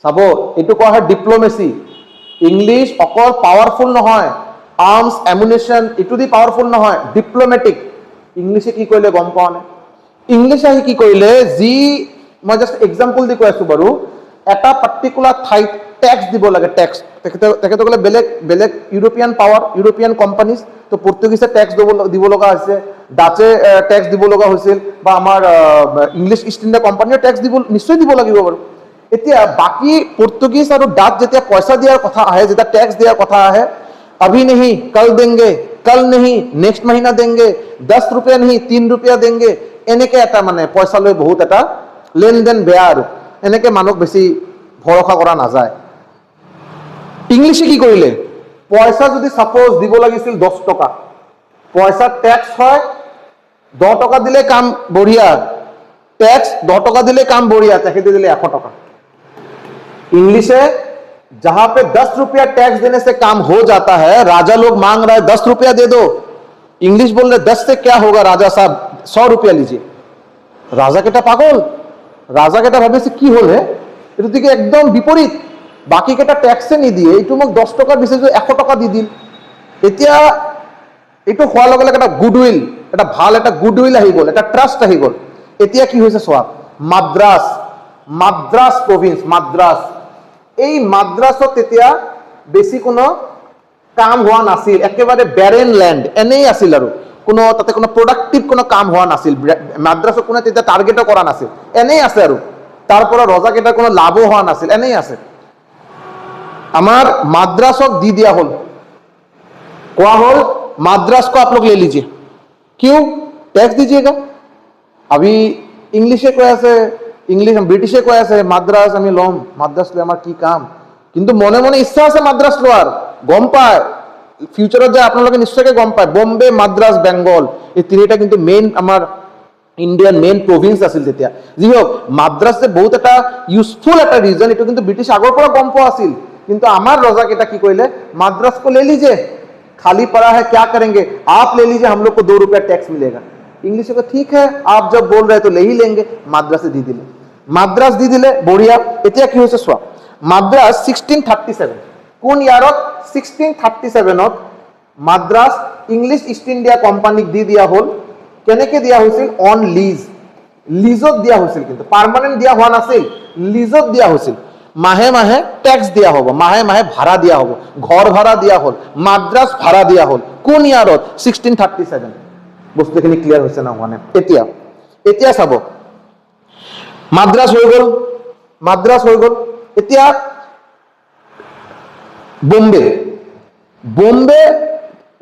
চাব, এইটো কোৱা হয় ডিপ্ল'মেচি। ইংলিছ অকল পাৱাৰফুল নহয়, আৰ্মছ এমুনেশ্যন এইটো দি পাৱাৰফুল নহয়, ডিপ্ল'মেটিক। ইংলিছে কি কৰিলে গম পোৱা নাই? ইংলিছে আহি কি কৰিলে, যি মই জাষ্ট এক্সাম্পল দি কৈ আছোঁ বাৰু, এটা পাৰ্টিকুলাৰ ঠাইত টেক্স দিব লাগে, টেক্স। তেখেতসকলে বেলেগ বেলেগ ইউৰোপিয়ান পাৱাৰ, ইউৰোপিয়ান কোম্পানীজ, তো পৰ্তুগীজে টেক্স দিব লগা হৈছে, ডাচে টেক্স দিব লগা হৈছিল, বা আমাৰ ইংলিছ ইষ্ট ইণ্ডিয়া কোম্পানীয়ে টেক্স নিশ্চয় দিব লাগিব বাৰু। এতিয়া বাকী পৰ্তুগীজ আৰু ডাচ যেতিয়া পইচা দিয়াৰ কথা আহে, যেতিয়া টেক্স দিয়াৰ কথা আহে, अभी नहीं कल देंगे, कल नहीं नेक्स्ट महीना देंगे, 10 रुपया नहीं 3 रुपया देंगे, এনেকে এটা মানে পইচা লৈ বহুত এটা লেনদেন বেয়া, আৰু এনেকে মানুহক বেছি ভৰসা কৰা নাযায়। ইংলিছে কি কৰিলে, পইচা যদি সাপোজ দিব লাগিছিল 10 টকা, পইচা টেক্স হয় 10 টকা দিলে কাম বঢ়িয়া, টেক্স 10 টকা দিলে কাম বঢ়িয়া, তেখেতে দিলে 100 টকা। इंग्लिश है, जहां पे 10 रुपया टैक्स देने से काम हो जाता है, राजा लोग मांग रहा है 10 रुपया दे दो, इंग्लिश बोल रहे 10 से क्या होगा राजा साहब 100 रुपया लीजिए। राजा केटा पागल, राजा केटा भावे কি হলে, এটো দিকে একদম বিপরীত। বাকি কেটা ট্যাক্সে নি দিয়ে এইটো মোক 10 টাকা দিছে, 100 টাকা দি দিল। এতিয়া এইটো খোৱাৰ লগে লগে এটা গুডউইল, এটা ভাল এটা গুডউইল আহি গ'ল, এটা ট্ৰাষ্ট আহি গ'ল। এতিয়া কি হৈছে চোৱা, মাদ্ৰাজ প্ৰভিন্স, মাদ্ৰাজ, এই মাদ্ৰাছত তেতিয়া বেছি কোনো কাম হোৱা নাছিল, একেবাৰে বেৰেন ল্যান্ড এনেই আছিল, আৰু কোনো তাতে কোনো প্ৰডাক্টিভ কোনো কাম হোৱা নাছিল। মাদ্ৰাছত কোনো তেতিয়া টাৰ্গেটো কৰা নাছিল, এনেই আছে, আৰু তাৰ পৰা ৰজাকেইটাৰ কোনো লাভো হোৱা নাছিল, এনেই আছে। আমাৰ মাদ্ৰাছক দি দিয়া হ'ল, কোৱা হ'ল মাদ্रास को आप लोग ले लीजिए, क्यों टैक्स दीजिएगा। अभी इंग्लिशे কৈ আছে, इंग्लिश ब्रिटिशे কৈ আছে মাদ্রাস আমি লম, মাদ্রাস লৈ আমাৰ কি কাম, কিন্তু মনে মনে ইচ্ছা আছে মাদ্ৰাস লোৱাৰ, গম পায় ফিউচাৰত যে আপোনালোকে নিশ্চয়কৈ গম পায়, বম্বে, মাদ্ৰাস, বেংগল, এই তিনিটা কিন্তু মেইন আমাৰ ইণ্ডিয়ান মেইন প্ৰভিন্স আছিল তেতিয়া। যি হোক, মাদ্ৰাস যে বহুত এটা ইউজফুল এটা ৰিজন, এইটো কিন্তু ব্ৰিটিছ আগৰ পৰা গম পোৱা আছিল। কিন্তু আমাৰ ৰজাকেইটা কি কৰিলে, মাদ্রাস को ले लीजिए, खाली पड़ा है क्या करेंगे, आप ले लीजिए, हम लोग को 2 रुपया टैक्स मिलेगा। इंग्लिश को ठीक है आप जब बोल रहे तो ले ही लेंगे, माद्रास दी दिले, माद्रास दी दिले, बढ़िया। এতিয়া কি হৈছে চোৱা, মাদ্ৰাস 1637 কোন ইয়াৰত, 1637ত মাদ্রাস ইংলিশ ইষ্ট ইণ্ডিয়া কোম্পানীক দি দিয়া হ'ল। কেনেকে দিয়া হৈছিল, অন লিজ, লিজত দিয়া হৈছিল, কিন্তু পাৰ্মানেন্ট দিয়া হোৱা নাছিল, লিজত দিয়া হৈছিল। মাহে মাহে ট্যাক্স দিয়া হ'ব, মাহে মাহে ভাড়া দিয়া হ'ব, ঘৰ ভাড়া দিয়া হ'ল, মাদ্ৰাস ভাড়া দিয়া হ'ল। কোন ইয়াৰত, 1637। বস্তুখিনি ক্লিয়াৰ হৈছে না হোৱা নাই? এতিয়া চাব, মাদ্রাস হৈ গ'ল, মাদ্রাস হৈ গ'ল। এতিয়া বোম্বে,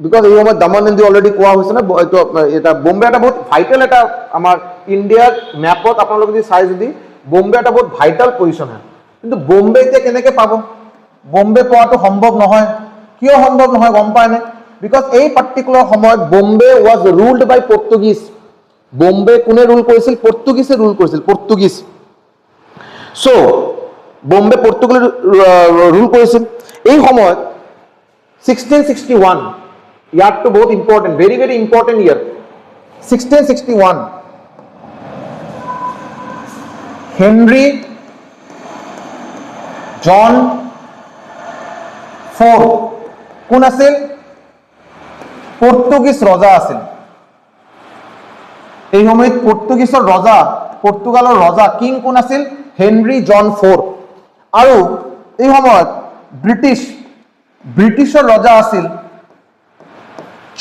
বিকজ এই সময়ত দমন এণ্ড দিউ অলৰেডি কোৱা হৈছে না, এটা বোম্বে এটা বহুত ভাইটেল এটা আমাৰ ইণ্ডিয়াৰ মেপত আপোনালোকে যদি চাই, যদি বোম্বে এটা বহুত ভাইটেল পজিশ্যন হয়। কিন্তু বোম্বে এতিয়া কেনেকে পাব, বোম্বে পোৱাটো সম্ভৱ নহয়। কিয় সম্ভৱ নহয় গম পায়নে? বিকজ এই পাৰ্টিকুলাৰ সময়ত বোম্বে ৱাজ ৰুলড বাই পৰ্তুগীজ। বোম্বে কোনে ৰুল কৰিছিল, পৰ্তুগীজে ৰুল কৰিছিল, পৰ্তুগীজ। চ' বোম্বে পৰ্তুগীজে ৰুল কৰিছিল। এই সময়ত 1661, ইয়াৰটো বহুত ইম্পৰ্টেণ্ট, ভেৰি ভেৰি ইম্পৰ্টেণ্ট ইয়াৰ। 1661 হেনৰি জন ফ'ৰ্থ কোন আছিল, পৰ্তুগীজ ৰজা আছিল। এই সময়ত পৰ্তুগীজৰ ৰজা, পৰ্তুগালৰ ৰজা কিং কোন আছিল, হেনৰি জন ফ'ৰ্থ। আৰু এই সময়ত ব্ৰিটিছৰ ৰজা আছিল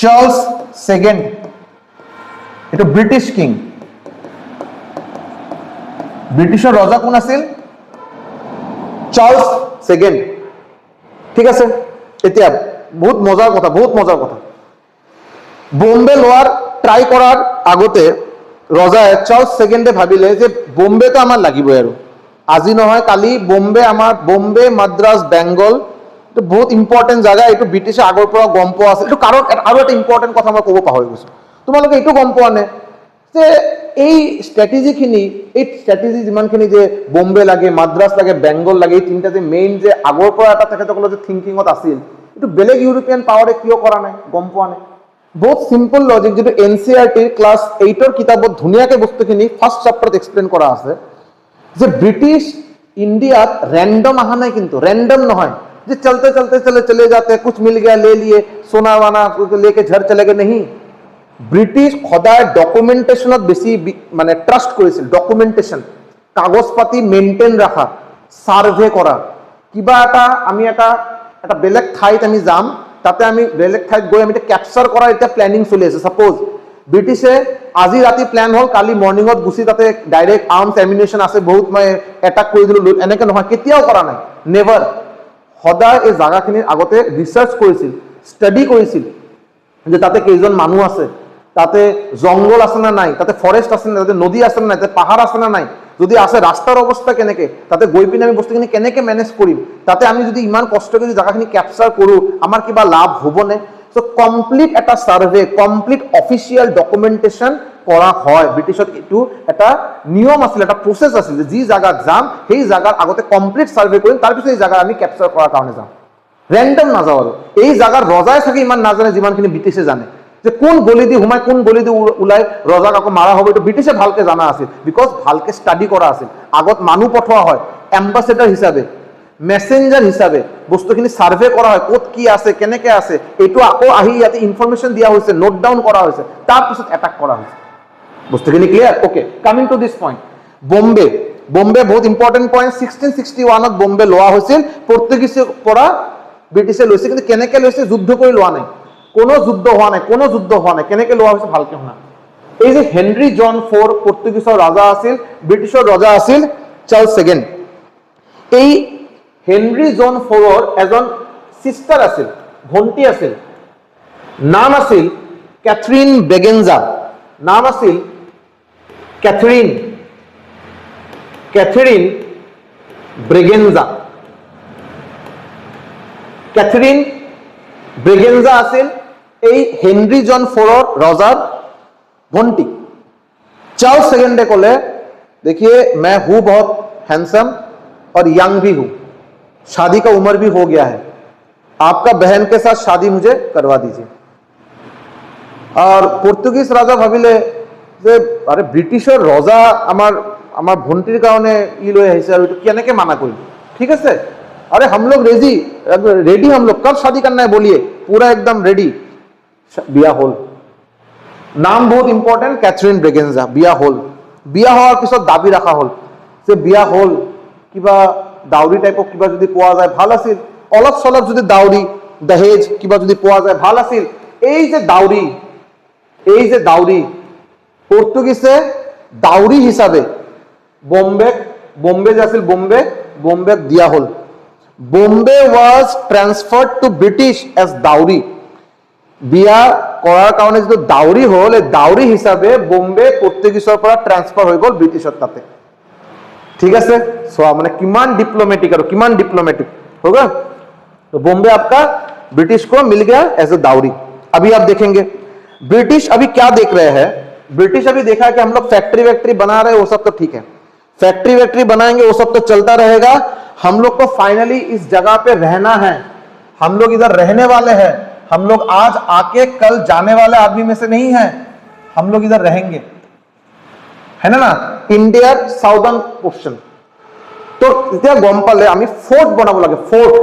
চাৰ্লছ সেকেন্ড। এইটো ব্ৰিটিছ কিং। ব্ৰিটিছৰ ৰজা কোন আছিল? Charles second. ঠিক আছে, এতিয়া বহুত মজাৰ কথা, বম্বে লোৱাৰ ট্ৰাই কৰাৰ আগতে ৰজাই চাৰ্লছ সেকেন্ডে ভাবিলে যে বম্বেটো আমাৰ লাগিবই, আৰু আজি নহয় কালি বম্বে মাদ্ৰাজ বেংগল এইটো বহুত ইম্পৰ্টেণ্ট জাগা। এইটো ব্ৰিটিছে আগৰ পৰা গম পোৱা আছিল। এইটো কাৰণ আৰু এটা ইম্পৰ্টেণ্ট কথা মই ক'ব পাহৰি গৈছো, তোমালোকে এইটো গম পোৱা নে যে এই ষ্ট্ৰেটেজি যিমানখিনি যে বম্বে লাগে, মাদ্ৰাজ লাগে, বেংগল লাগে, এই তিনিটা যে মেইন যে আগৰ পৰা এটা তেখেতসকলৰ যে থিংকিঙত আছিল, এইটো বেলেগ ইউৰোপিয়ান পাৱাৰে কিয় কৰা নাই গম পোৱা নাই? বহুত সিম্পল লজিক, যেটো NCERT ক্লাছ 8ৰ কিতাপত ধুনীয়াকৈ বস্তুখিনি ফাৰ্ষ্ট চেপ্টাৰত এক্সপ্লেইন কৰা আছে যে ব্ৰিটিছ ইণ্ডিয়াত ৰেণ্ডম অহা নাই, কিন্তু ৰেণ্ডম নহয় যে চলতে চলতে চলে যাতে কুছ মিল গয়া লে লিয়ে সোনা वाना लेके घर चले गए, नहीं। ব্ৰিটিছ সদায় ডকুমেণ্টেশ্যনত বেছি মানে ট্ৰাষ্ট কৰিছিল। ডকুমেণ্টেশ্যন, কাগজ পাতি মেইনটেইন ৰাখা, সাৰ্ভে কৰা, কিবা আমি এটা বেলেগ ঠাইত আমি যাম, তাতে আমি বেলেগ ঠাইত গৈ আমি ক্যাপচাৰ কৰাৰ এতিয়া প্লেনিং চলি আছে। সাপোজ ব্ৰিটিছে আজি ৰাতি প্লেন হ'ল, কালি মৰ্নিঙত গুচি তাতে ডাইৰেক্ট আৰ্মছ এমিনেশ্যন আছে বহুত, মই এটাক কৰি দিলোঁ, এনেকৈ নহয়, কেতিয়াও কৰা নাই, নেভাৰ। সদায় এই জাগাখিনিৰ আগতে ৰিচাৰ্চ কৰিছিল, ষ্টাডি কৰিছিল যে তাতে কেইজন মানুহ আছে, তাতে জংগল আছে না নাই, তাতে ফৰেষ্ট আছে না, তাতে নদী আছে না নাই, তাতে পাহাৰ আছে না নাই, যদি আছে ৰাস্তাৰ অৱস্থা কেনেকৈ, তাতে গৈ পিনে আমি বস্তুখিনি কেনেকৈ মেনেজ কৰিম, তাতে আমি যদি ইমান কষ্ট কৰি জাগাখিনি ক্যাপচাৰ কৰোঁ আমাৰ কিবা লাভ হ'বনে? সো কমপ্লিট এটা সাৰ্ভে, কমপ্লিট অফিচিয়েল ডকুমেণ্টেশ্যন কৰা হয়। ব্ৰিটিছত এইটো এটা নিয়ম আছিল, এটা প্ৰচেছ আছিল যে যি জাগাত যাম সেই জাগাৰ আগতে কমপ্লিট সাৰ্ভে কৰিম, তাৰপিছত এই জাগা আমি ক্যাপচাৰ কৰাৰ কাৰণে যাম, ৰেণ্ডম নাযাওঁ। আৰু এই জাগাৰ ৰজাই চাগে ইমান নাজানে যিমানখিনি ব্ৰিটিছে জানে, যে কোন গলি দি সোমাই কোন গলি দি ওলাই ৰজাক আকৌ মাৰা হ'ব, এইটো ব্ৰিটিছে ভালকে জানা আছিল, বিকজ ভালকে ষ্টাডি কৰা আছিল। আগত মানুহ পঠোৱা হয় এম্বাচেডাৰ হিচাপে, মেছেঞ্জাৰ হিচাপে, বস্তুখিনি সাৰ্ভে কৰা হয়, ক'ত কি আছে, কেনেকৈ আছে, এইটো আকৌ আহি ইয়াতে ইনফৰমেশ্যন দিয়া হৈছে, নোট ডাউন কৰা হৈছে, তাৰপিছত এটাক কৰা হৈছে। বস্তুখিনি clear? Okay, coming to this point, Bombay বহুত ইম্পৰ্টেণ্ট পইণ্ট। 1661ত বম্বে লোৱা হৈছিল, পৰ্তুগীজৰ পৰা ব্ৰিটিছে লৈছে, কিন্তু কেনেকৈ লৈছে? যুদ্ধ কৰি লোৱা নাই, কোনো যুদ্ধ হোৱা নাই। কেনেকৈ লোৱা হৈছে ভালকে শুনা। এই যে হেনৰি জন 4 পৰ্তুগীজৰ ৰজা আছিল, ব্ৰিটিছৰ ৰজা আছিল চাৰ্লছ সেকেন্ড। এই হেনৰি জন 4ৰ এজন সিষ্টাৰ আছিল, ভণ্টি আছিল, নাম আছিল কেথৰিন ব্ৰেগেঞ্জা। নাম আছিল কেথৰিন ব্ৰেগেঞ্জা। কেথৰিন ব্ৰেগেঞ্জা আছিল এই হেনৰি জন 4ৰ ৰজাৰ ভণ্টি। चार्ल्स सेकंड ने बोले देखिए मैं हूं बहुत हैंडसम और यंग भी हूं, शादी का उम्र भी हो गया है, आपका बहन के साथ शादी मुझे करवा दीजिए। और পর্তুগিজ রাজা ভাবিলে যে আরে ব্রিটিশের রজা আমার ভণ্টির কারণে ই লৈ আহিছে, আর কেনেকে মানা করি, ঠিক আছে, अरे हम लोग रेडी हम लोग कब शादी करना है बोलिए, पूरा एकदम रेडी। बिया होल, नाम बहुत इम्पोर्टेंट, कैथरीन ब्रेगेंजा। बिया होल, बिया होৱাৰ পিছত দাবী ৰাখা হল যে বিয়া হল, কিবা দাউৰি টাইপৰ কিবা যদি পোৱা যায় ভাল আছিল, অলপ চলপ যদি দাউৰি দহেজ কিবা যদি পোৱা যায় ভাল আছিল। এই যে দাউৰি পৰ্তুগিজে দাউৰি হিচাপে বম্বে যে আছিল বম্বেক দিয়া হল। Bombay was transferred to British as dowry। বিয়া কৰাৰ কাৰণে যিটো দাউৰি হ'ল, এই দাউৰি হিচাপে বম্বে পৰ্তুগিজৰ পৰা ট্ৰান্সফাৰ হৈ গ'ল ব্ৰিটিছৰ তাতে। ঠিক আছে, চোৱা মানে কিমান ডিপ্লোমেটিক আৰু কিমান डिप्लोमेटिक होगा। तो बॉम्बे आपका ब्रिटिश को मिल गया एज अ दाउरी। अभी आप देखेंगे ब्रिटिश अभी क्या देख रहे हैं, ब्रिटिश अभी देखा कि हम लोग फैक्ट्री वैक्ट्री बना रहे हैं, वो सब तो ठीक है, फैक्ट्री वैक्ट्री बनाएंगे वो सब तो चलता रहेगा, हम लोग को फाइनली इस जगह पे रहना है, हम लोग इधर रहने वाले हैं, हम लोग आज आके कल जाने वाले आदमी में से नहीं है, हम लोग इधर रहेंगे, है ना। इंडिया साउदर्न पोर्शन तो इतना गम पाले आमी फोर्ट बनाब लगे, फोर्ट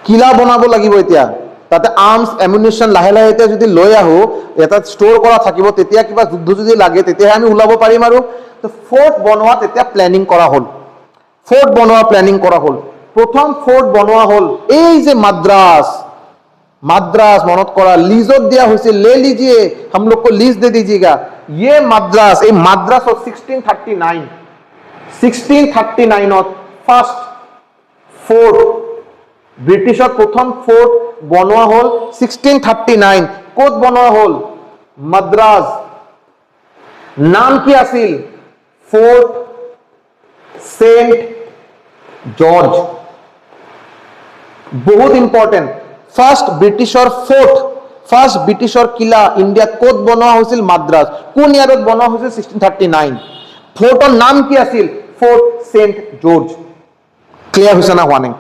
किला बनाब লাগিব। এতিয়া তাতে আৰ্মছ এমিউনিশ্যন লাহে লাহে এতিয়া যদি লৈ আহোঁ, এটা ষ্ট'ৰ কৰা থাকিব, তেতিয়া কিবা যুদ্ধ যদি লাগে তেতিয়াহে আমি ওলাব পাৰিম। আৰু ফৰ্ট বনোৱা তেতিয়া প্লেনিং কৰা হ'ল, ফৰ্ট বনোৱা প্লেনিং কৰা হ'ল। প্ৰথম ফৰ্ট বনোৱা হ'ল এই যে মাদ্ৰাজ, মাদ্ৰাজ মনত কৰা, লিজত দিয়া হৈছিল, লে লিজিয়ে हम लोग को लीज दे दीजिएगा, ये মাদ্ৰাজ, এই মাদ্ৰাজত 1639ত ফাৰ্ষ্ট ফৰ্ট, ব্ৰিটিছৰ প্ৰথম ফৰ্ট বনোৱা হ'ল 1639। ক'ত বনোৱা হ'ল? মাদ্ৰাজ। নাম কি আছিল? Fort Saint George. বহুত ইম্পৰ্টেণ্ট। ফাৰ্ষ্ট ব্ৰিটিছৰ ফৰ্ট, ফাৰ্ষ্ট ব্ৰিটিছৰ কিলা ইণ্ডিয়াত ক'ত বনোৱা হৈছিল? মাদ্ৰাজ। কোন ইয়াৰত বনোৱা হৈছিল? 1639। ফৰ্টৰ নাম কি আছিল? Fort Saint George. ক্লিয়াৰ হৈছে না হোৱা নাই?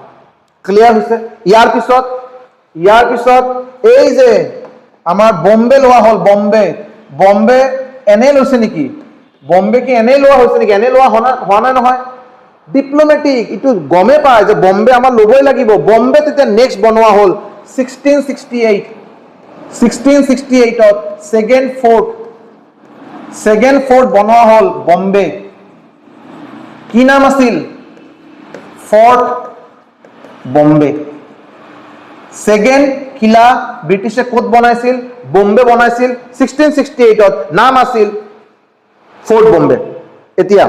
ক্লিয়াৰ হৈছে। ইয়াৰ পিছত এই যে আমাৰ বম্বে লোৱা হ'ল, বম্বে এনে লৈছে নেকি? বম্বে কি এনে লোৱা হৈছে নেকি? এনে লোৱা হোৱা নাই নহয়, ডিপ্লমেটিক। এইটো গমে পায় যে বম্বে আমাৰ ল'বই লাগিব। বম্বে তেতিয়া নেক্সট বনোৱা হ'ল 1668ত ছেকেণ্ড ফৰ্ট বনোৱা হ'ল বম্বে। কি নাম আছিল? ফৰ্ট বম্বে। ছেকেণ্ড কিলা ব্ৰিটিছে ক'ত বনাইছিল? বম্বে বনাইছিল 1668ত, নাম আছিল ফৰ্ট বম্বে। এতিয়া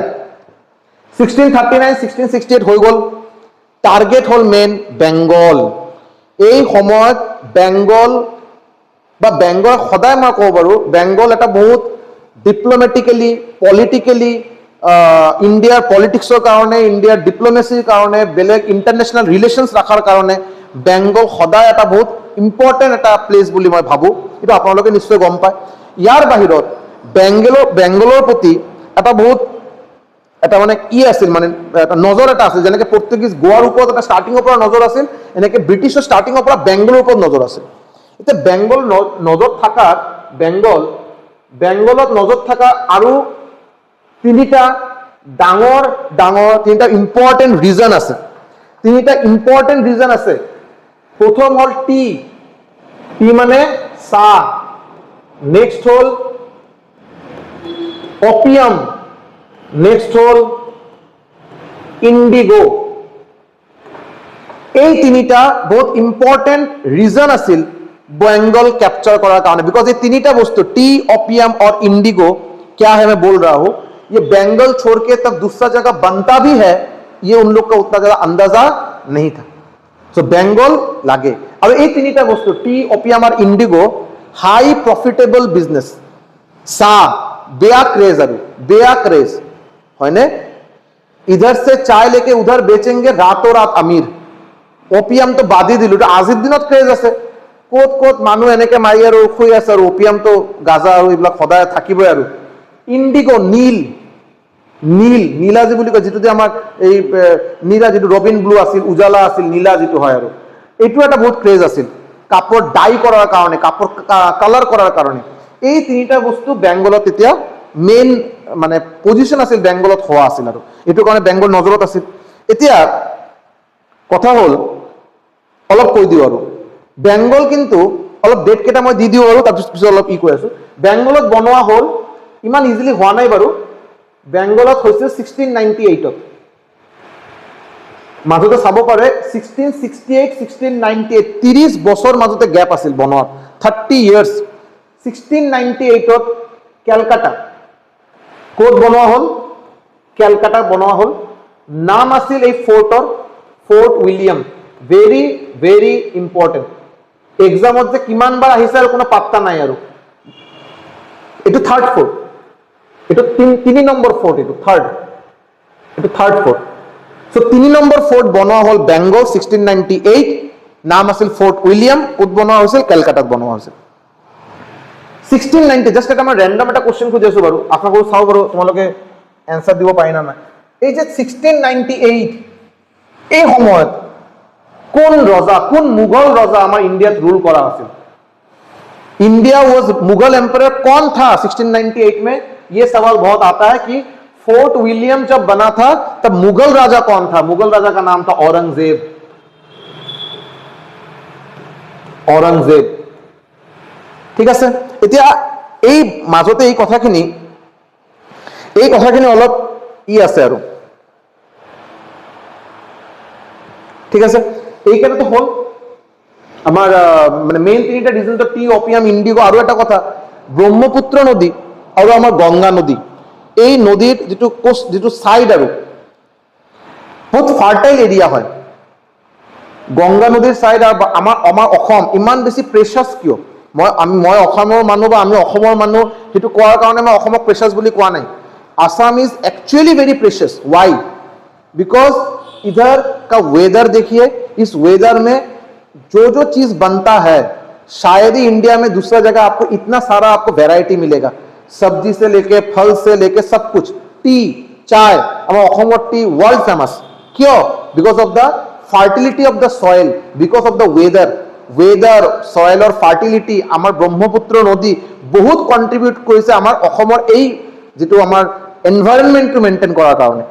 1639 1668 হৈ গ'ল। টাৰ্গেট হ'ল মেইন বেংগল। এই সময়ত বেংগল সদায় মই ক'ব পাৰোঁ, বেংগল এটা বহুত ডিপ্লমেটিকেলি, পলিটিকেলি, ইণ্ডিয়াৰ পলিটিক্সৰ কাৰণে, ইণ্ডিয়াৰ ডিপ্লমেচিৰ কাৰণে, বেলেগ ইণ্টাৰনেশ্যনেল ৰিলেশ্যনছ ৰখাৰ কাৰণে বেংগল সদায় এটা বহুত ইম্পৰ্টেণ্ট এটা প্লেচ বুলি মই ভাবোঁ। এইটো আপোনালোকে নিশ্চয় গম পায়। ইয়াৰ বাহিৰত বেংগলৰ প্ৰতি এটা বহুত এটা মানে আছিল, মানে এটা নজৰ এটা আছিল। যেনেকৈ পৰ্তুগীজ গোৱাৰ ওপৰত এটা ষ্টাৰ্টিঙৰ পৰা নজৰ আছিল, এনেকৈ ব্ৰিটিছৰ ষ্টাৰ্টিঙৰ পৰা বেংগলৰ ওপৰত নজৰ আছিল। এতিয়া বেংগলত নজৰ থকা আৰু তিনিটা ইম্পৰ্টেণ্ট ৰিজন আছে। প্ৰথম হ'ল টি মানে চাহ, নেক্সট হ'ল অপিয়াম, নেক্সট হ'ল ইণ্ডিগো। এই তিনিটা বহুত ইম্পৰ্টেণ্ট ৰিজন আছিল বেংগল कैप्चर करार कारण। बिकॉज ये तीनिटा वस्तु टी, ओपियम और इंडिगो क्या है मैं बोल रहा हूं, ये बेंगल छोड़ के तब दूसरा जगह बनता भी है, ये उन लोग का उतना ज्यादा अंदाजा नहीं था। सो बेंगल लागे। अब ये तीनिटा वस्तु टी, ओपियम और इंडिगो हाई प्रॉफिटेबल बिजनेस। सा बेया क्रेज है ने, इधर से चाय लेके उधर बेचेंगे, रातों रात अमीर। ओपियम तो बादी दिलु, आजिर दिनत क्रेज আছে। ক'ত ক'ত মানুহ এনেকে মাৰি আৰু শুই আছে, আৰু অপিয়ামটো গাজা আৰু এইবিলাক সদায় থাকিবই। আৰু ইণ্ডিগো নীলা যি বুলি কয়, যিটো আমাৰ এই নীলা, যিটো ৰবিন ব্লু আছিল, উজালা আছিল, নীলা যিটো হয়, আৰু এইটো এটা বহুত ক্ৰেজ আছিল কাপোৰ ডাই কৰাৰ কাৰণে, কাপোৰ কালাৰ কৰাৰ কাৰণে। এই তিনিটা বস্তু বেংগলত তেতিয়া মেইন মানে পজিশ্যন আছিল, বেংগলত হোৱা আছিল, আৰু এইটো কাৰণে বেংগল নজৰত আছিল। এতিয়া কথা হ'ল, অলপ কৈ দিওঁ আৰু বেংগল কিন্তু অলপ ডেট কেইটা মই দি দিওঁ, আৰু তাৰপিছত অলপ কৈ আছো। বেংগলত বনোৱা হ'ল, ইমান ইজিলি হোৱা নাই বাৰু। বেংগলত হৈছিল 1698ত। মাজতে চাব পাৰে 1668 1698 30 বছৰ মাজতে গেপ আছিল বনোৱাত, 30 ইয়াৰ্ছ। 1698ত কেলকাতা, ক'ত বনোৱা হ'ল? কেলকাতাত বনোৱা হ'ল। নাম আছিল এই ফৰ্টৰ fort William. Very very important. এক্সামত যে কিমান বাৰ আহিছে আৰু কোনো পাত্তা নাই। আৰু এইটো থাৰ্ড ফৰ্ট, এইটো 3 নম্বৰ ফৰ্ট, এইটো third fort. So 3 number fort বনোৱা হ'ল বেংগল 1698। নাম আছিল ফৰ্ট উইলিয়াম। ক'ত বনোৱা হৈছিল? কেলকাতাত বনোৱা হৈছিল 1690। জাষ্ট এটা মই ৰেণ্ডম এটা কুৱেশ্যন খুজি আছো বাৰু, আশা কৰো চাওঁ বাৰু তোমালোকে এনচাৰ দিব পাৰি না নাই। এই যে 1698 এই সময়ত কোন ৰজা, কোন মুঘল ৰজা আমাৰ ইণ্ডিয়াত रूल करा हासिल? इंडिया वॉज मुगल एम्पायर कौन था 1698 में? यह सवाल बहुत आता है कि फोर्ट विलियम जब बना था तब मुगल राजा कौन था? मुगल राजा का नाम था औरंगजेब। औरंगजेब ঠিক আছে এতিয়া এই মাজতে এই কথাখিনি অলপ আছে আৰু ঠিক আছে এইখানেতো হল আমাৰ মানে মেইন তিনটা ৰিজন তো টি ওপিয়াম ইন্ডিগো আৰু এটা কথা ব্ৰহ্মপুত্ৰ নদী আৰু আমাৰ গংগা নদী এই নদীৰ যেটো সাইড আৰু বহুত ফাৰ্টাইল এৰিয়া হয় গংগা নদীৰ সাইড আৰু আমাৰ অসম ইমান বেছি প্ৰেচাস কিয় মই অসমৰ মানুহ বা আমি অসমৰ মানুহ হেতু কোৱাৰ কাৰণে মই অসমক প্ৰেচাস বুলি কোৱা নাই Assam is actually very precious. Why? Because इधर का वेदर देखिए इस वेदर में जो चीज बनता है शायद ही इंडिया में दूसरा जगह आपको इतना सारा आपको वैरायटी मिलेगा सब्जी से लेके फल से लेके सब कुछ टी चाय हमारा অসমৰ टी वर्ल्ड फेमस क्यों because of the fertility of the soil because of the weather soil और ফার্টিলিটি আমার ব্রহ্মপুত্র নদী বহুত কন্ট্রিবিউট কৰিছে আমাৰ অসমৰ এই যেটো আমার एनवायरनमेंट को मेंटेन करार कारण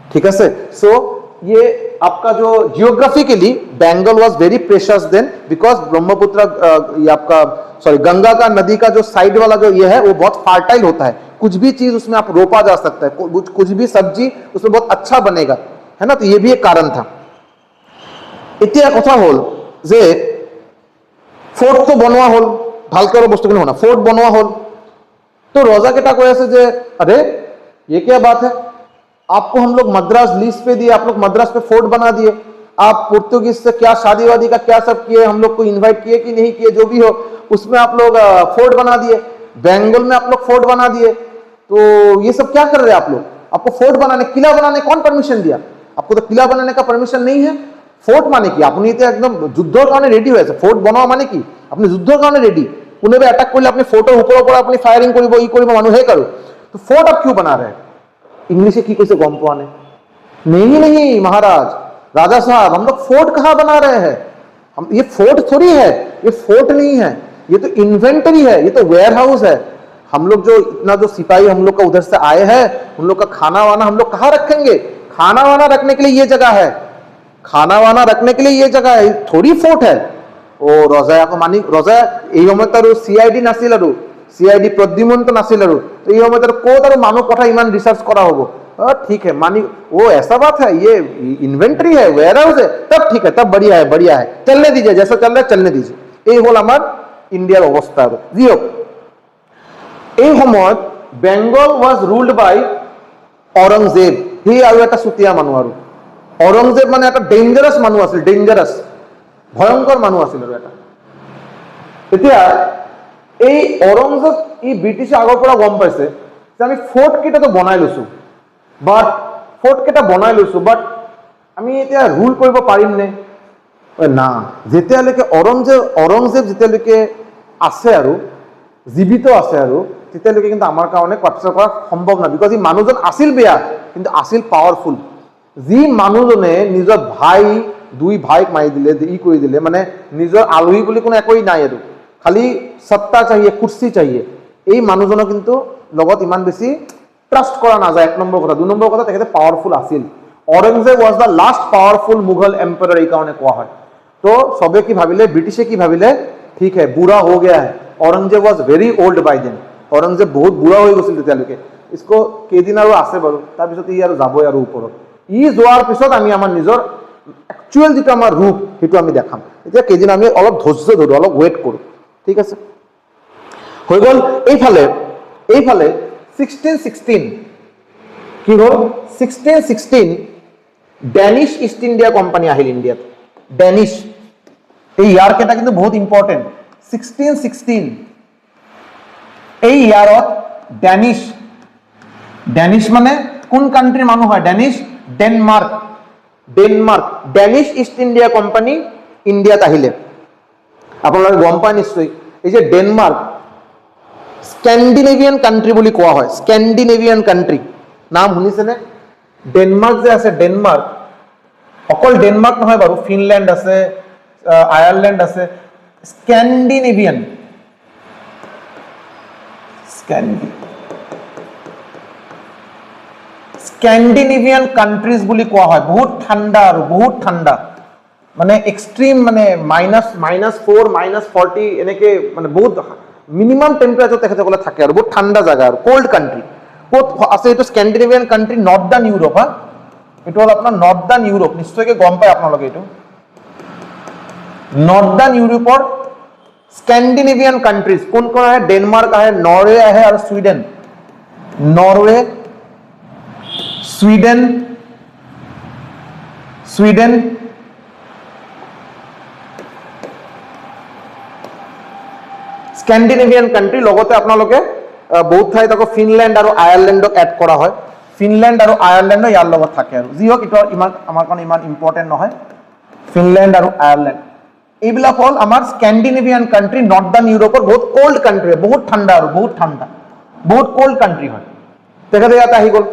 ठीक है सो ये आपका जो geographically Bengal was very precious then because Brahmaputra ये आपका सॉरी गंगा का नदी का जो साइड वाला जो ये है वो बहुत फार्टाइल होता है कुछ भी चीज उसमें आप रोपा जा सकता है कुछ भी सब्जी उसमें बहुत अच्छा बनेगा है ना तो ये भी एक कारण था इतना कथा हल जे फोर्ट तो बनवा हल भालके बस्तुखिनि होना फोर्ट बनवा हल तो रोजा केटा कह आछे जे अरे ये क्या बात है आपको हम लोग मद्रास लीज पे दिए आप लोग मद्रास पे फोर्ट बना दिए आप पुर्तगालीज से क्या शादी वादी का क्या सब किए हम लोग को इनवाइट किए कि नहीं किए जो भी हो उसमें आप लोग फोर्ट बना दिए बेंगल में आप लोग फोर्ट बना दिए तो ये सब क्या कर रहे हैं आप लोग आपको फोर्ट बनाने किला बनाने कौन परमिशन दिया आपको तो किला बनाने का परमिशन नहीं है फोर्ट माने कि अपनी तो एकदम युद्धर कारण रेडी हो फोर्ट बनवा माने कि अपनी युद्धर कारण रेडी কোনে অ্যাটাক করলে আপনি ফোর্টের উপরের উপর আপনি ফায়ারিং করিব ই করিব মানুষ হে করো तो फोर्ट आप क्यों बना रहे हैं इंग्लिश की कैसे गम पाने नहीं महाराज राजा साहब हम लोग फोर्ट कहाँ बना रहे हैं हम ये फोर्ट थोड़ी है ये फोर्ट नहीं है ये तो इन्वेंटरी है ये तो वेयर हाउस है हम लोग जो इतना जो सिपाही हम लोग का उधर से आए हैं उन लोग का खाना वाना हम लोग कहाँ रखेंगे खाना वाना रखने के लिए ये जगह है खाना वाना रखने के लिए ये जगह है थोड़ी फोर्ट है ओ रजा को मानी रजा এই সময়ত আৰু সিআইডি নাছিল আৰু সিআইডি प्रद्युम्न तो नासिल আৰু तो এই সময়ত আৰু কোত আৰু মানুহ কথা ইমান ৰিসাৰ্চ কৰা হ'ব ठीक है मानी वो ऐसा बात है ये इन्वेंटरी है वेयर हाउस है तब ठीक है तब बढ़िया है चलने दीजिए जैसा चल रहा है चलने दीजिए এই হল আমার ইন্ডিয়ার অবস্থা আৰু জি হোক এই সময়ত বেঙ্গল ওয়াজ ৰুলড বাই औरंगजेब হি আৰু এটা সুতিয়া মানুহ আৰু औरंगजेब মানে এটা ডেঞ্জাৰাস মানুহ আছিল ডেঞ্জাৰাস ভয়ঙ্কৰ মানুষ আছিল আৰু এটা এতিয়া এই औरंगजेब ই ব্ৰিটিশ আগৰ পৰা গম পাইছে যে আমি ফোৰ্ট কেটা তো বনাই লৈছো বাট আমি এতিয়া ৰুল কৰিব পাৰিম নে না যেতিয়ালৈকে औरंगजेब যেতিয়ালৈকে আছে আৰু জীবিত আছে আৰু তেতিয়ালৈকে কিন্তু আমাৰ কাৰণে কপচাৰ কৰা সম্ভৱ না বিকজ ই মানুহজন আছিল বেয়া কিন্তু আছিল পাৱাৰফুল যি মানুহজনে নিজৰ ভাই দুই ভাইক মাৰি দিলে ই কৰি দিলে মানে নিজৰ আলহী বুলি কোনো একোই নাই আৰু খালি সত্তা চাহিয়ে কুৰ্সি চাহিয়ে এই মানুহজনক কিন্তু লগত ইমান বেছি ট্ৰাষ্ট কৰা নাযায় এক নম্বৰ কথা দুই নম্বৰ কথা তেখেতে পাৱাৰফুল আছিল Aurangzeb was the last powerful Mughal empire এই কাৰণে কোৱা হয় তো সবে কি ভাবিলে ব্রিটিশে কি ভাবিলে ঠিক है बुरा हो गया है Aurangzeb was very old by then Aurangzeb बहुत बुरा হৈ গৈছিল তেতিয়ালৈকে इसको কেদিন আৰু আছে বাৰু তাৰ পিছত ই আৰু যাবই আৰু ওপৰত ই যোৱাৰ পিছত আমি আমাৰ নিজৰ একচুয়াল যেটা আমাৰ ৰূপ হেতু আমি দেখাম এতিয়া কেদিন আমি অলপ ধৈৰ্য ধৰো অলপ ওয়েট কৰো ঠিক আছে হৈ গল এইফালে 1616 কি হল 1616 ড্যানিশ ইস্ট ইন্ডিয়া কোম্পানি আহিল ইন্ডিয়াত ড্যানিশ এই ইয়ার কেটা কিন্তু বহুত ইম্পর্টেন্ট 1616 এই ইয়ারত ড্যানিশ মানে কোন কান্ট্রির মানুষ হয় Danish Denmark Danish East India company ইন্ডিয়াত আহিলে আপোনালোকে গম পায় নিশ্চয় এই যে ডেনমার্ক স্ক্যান্ডিনেভিয়ান কান্ট্রি বুলি কোৱা হয় স্ক্যান্ডিনেভিয়ান কান্ট্ৰি নাম শুনিছেনে ডেনমাৰ্ক যে আছে ডেনমাৰ্ক অকল ডেনমাৰ্ক নহয় বাৰু ফিনল্যান্ড আছে আয়াৰল্যান্ড আছে স্ক্যান্ডিনেভিয়ান কান্ট্ৰিজ বুলি কোৱা হয় বহুত ঠাণ্ডা আৰু বহুত ঠাণ্ডা মানে এক্সট্ৰিম মানে -4 -40 এনেকে মানে বহুত মিনিমাম টেম্পাৰেচাৰ তেখেতসকলে থাকে আৰু বহুত ঠাণ্ডা জায়গা আৰু কোল্ড কাণ্ট্ৰি ক'ত আছে এইটো স্কেন্ডিনেভিয়ান কাণ্ট্ৰি নৰ্দাৰ্ণ ইউৰোপ হা এইটো হ'ল আপোনাৰ নৰ্দাৰ্ণ ইউৰোপ নিশ্চয়কৈ গম পায় আপোনালোকে এইটো নৰ্দাৰ্ণ ইউৰোপৰ স্কেন্ডিনেভিয়ান কাণ্ট্ৰিজ কোন কোন আহে ডেনমাৰ্ক আহে নৰৱে আহে আৰু Sweden Norway Sweden Scandinavian country লগতে আপোনালোকে বহুত ঠাইত আকৌ ফিনলেণ্ড আৰু আয়াৰলেণ্ডক এড কৰা হয় ফিনলেণ্ড আৰু আয়াৰলেণ্ডো ইয়াৰ লগত থাকে আৰু যি হওক এইটো ইমান আমাৰ কাৰণে ইমান ইম্পৰ্টেণ্ট নহয় ফিনলেণ্ড আৰু আয়াৰলেণ্ড এইবিলাক হ'ল আমাৰ স্কেন্ডিনেভিয়ান কাণ্ট্ৰি নৰ্দাৰ্ণ ইউৰোপৰ বহুত কোল্ড কাণ্ট্ৰি বহুত ঠাণ্ডা আৰু বহুত কোল্ড কাণ্ট্ৰি হয় তেখেতে ইয়াত আহি গ'ল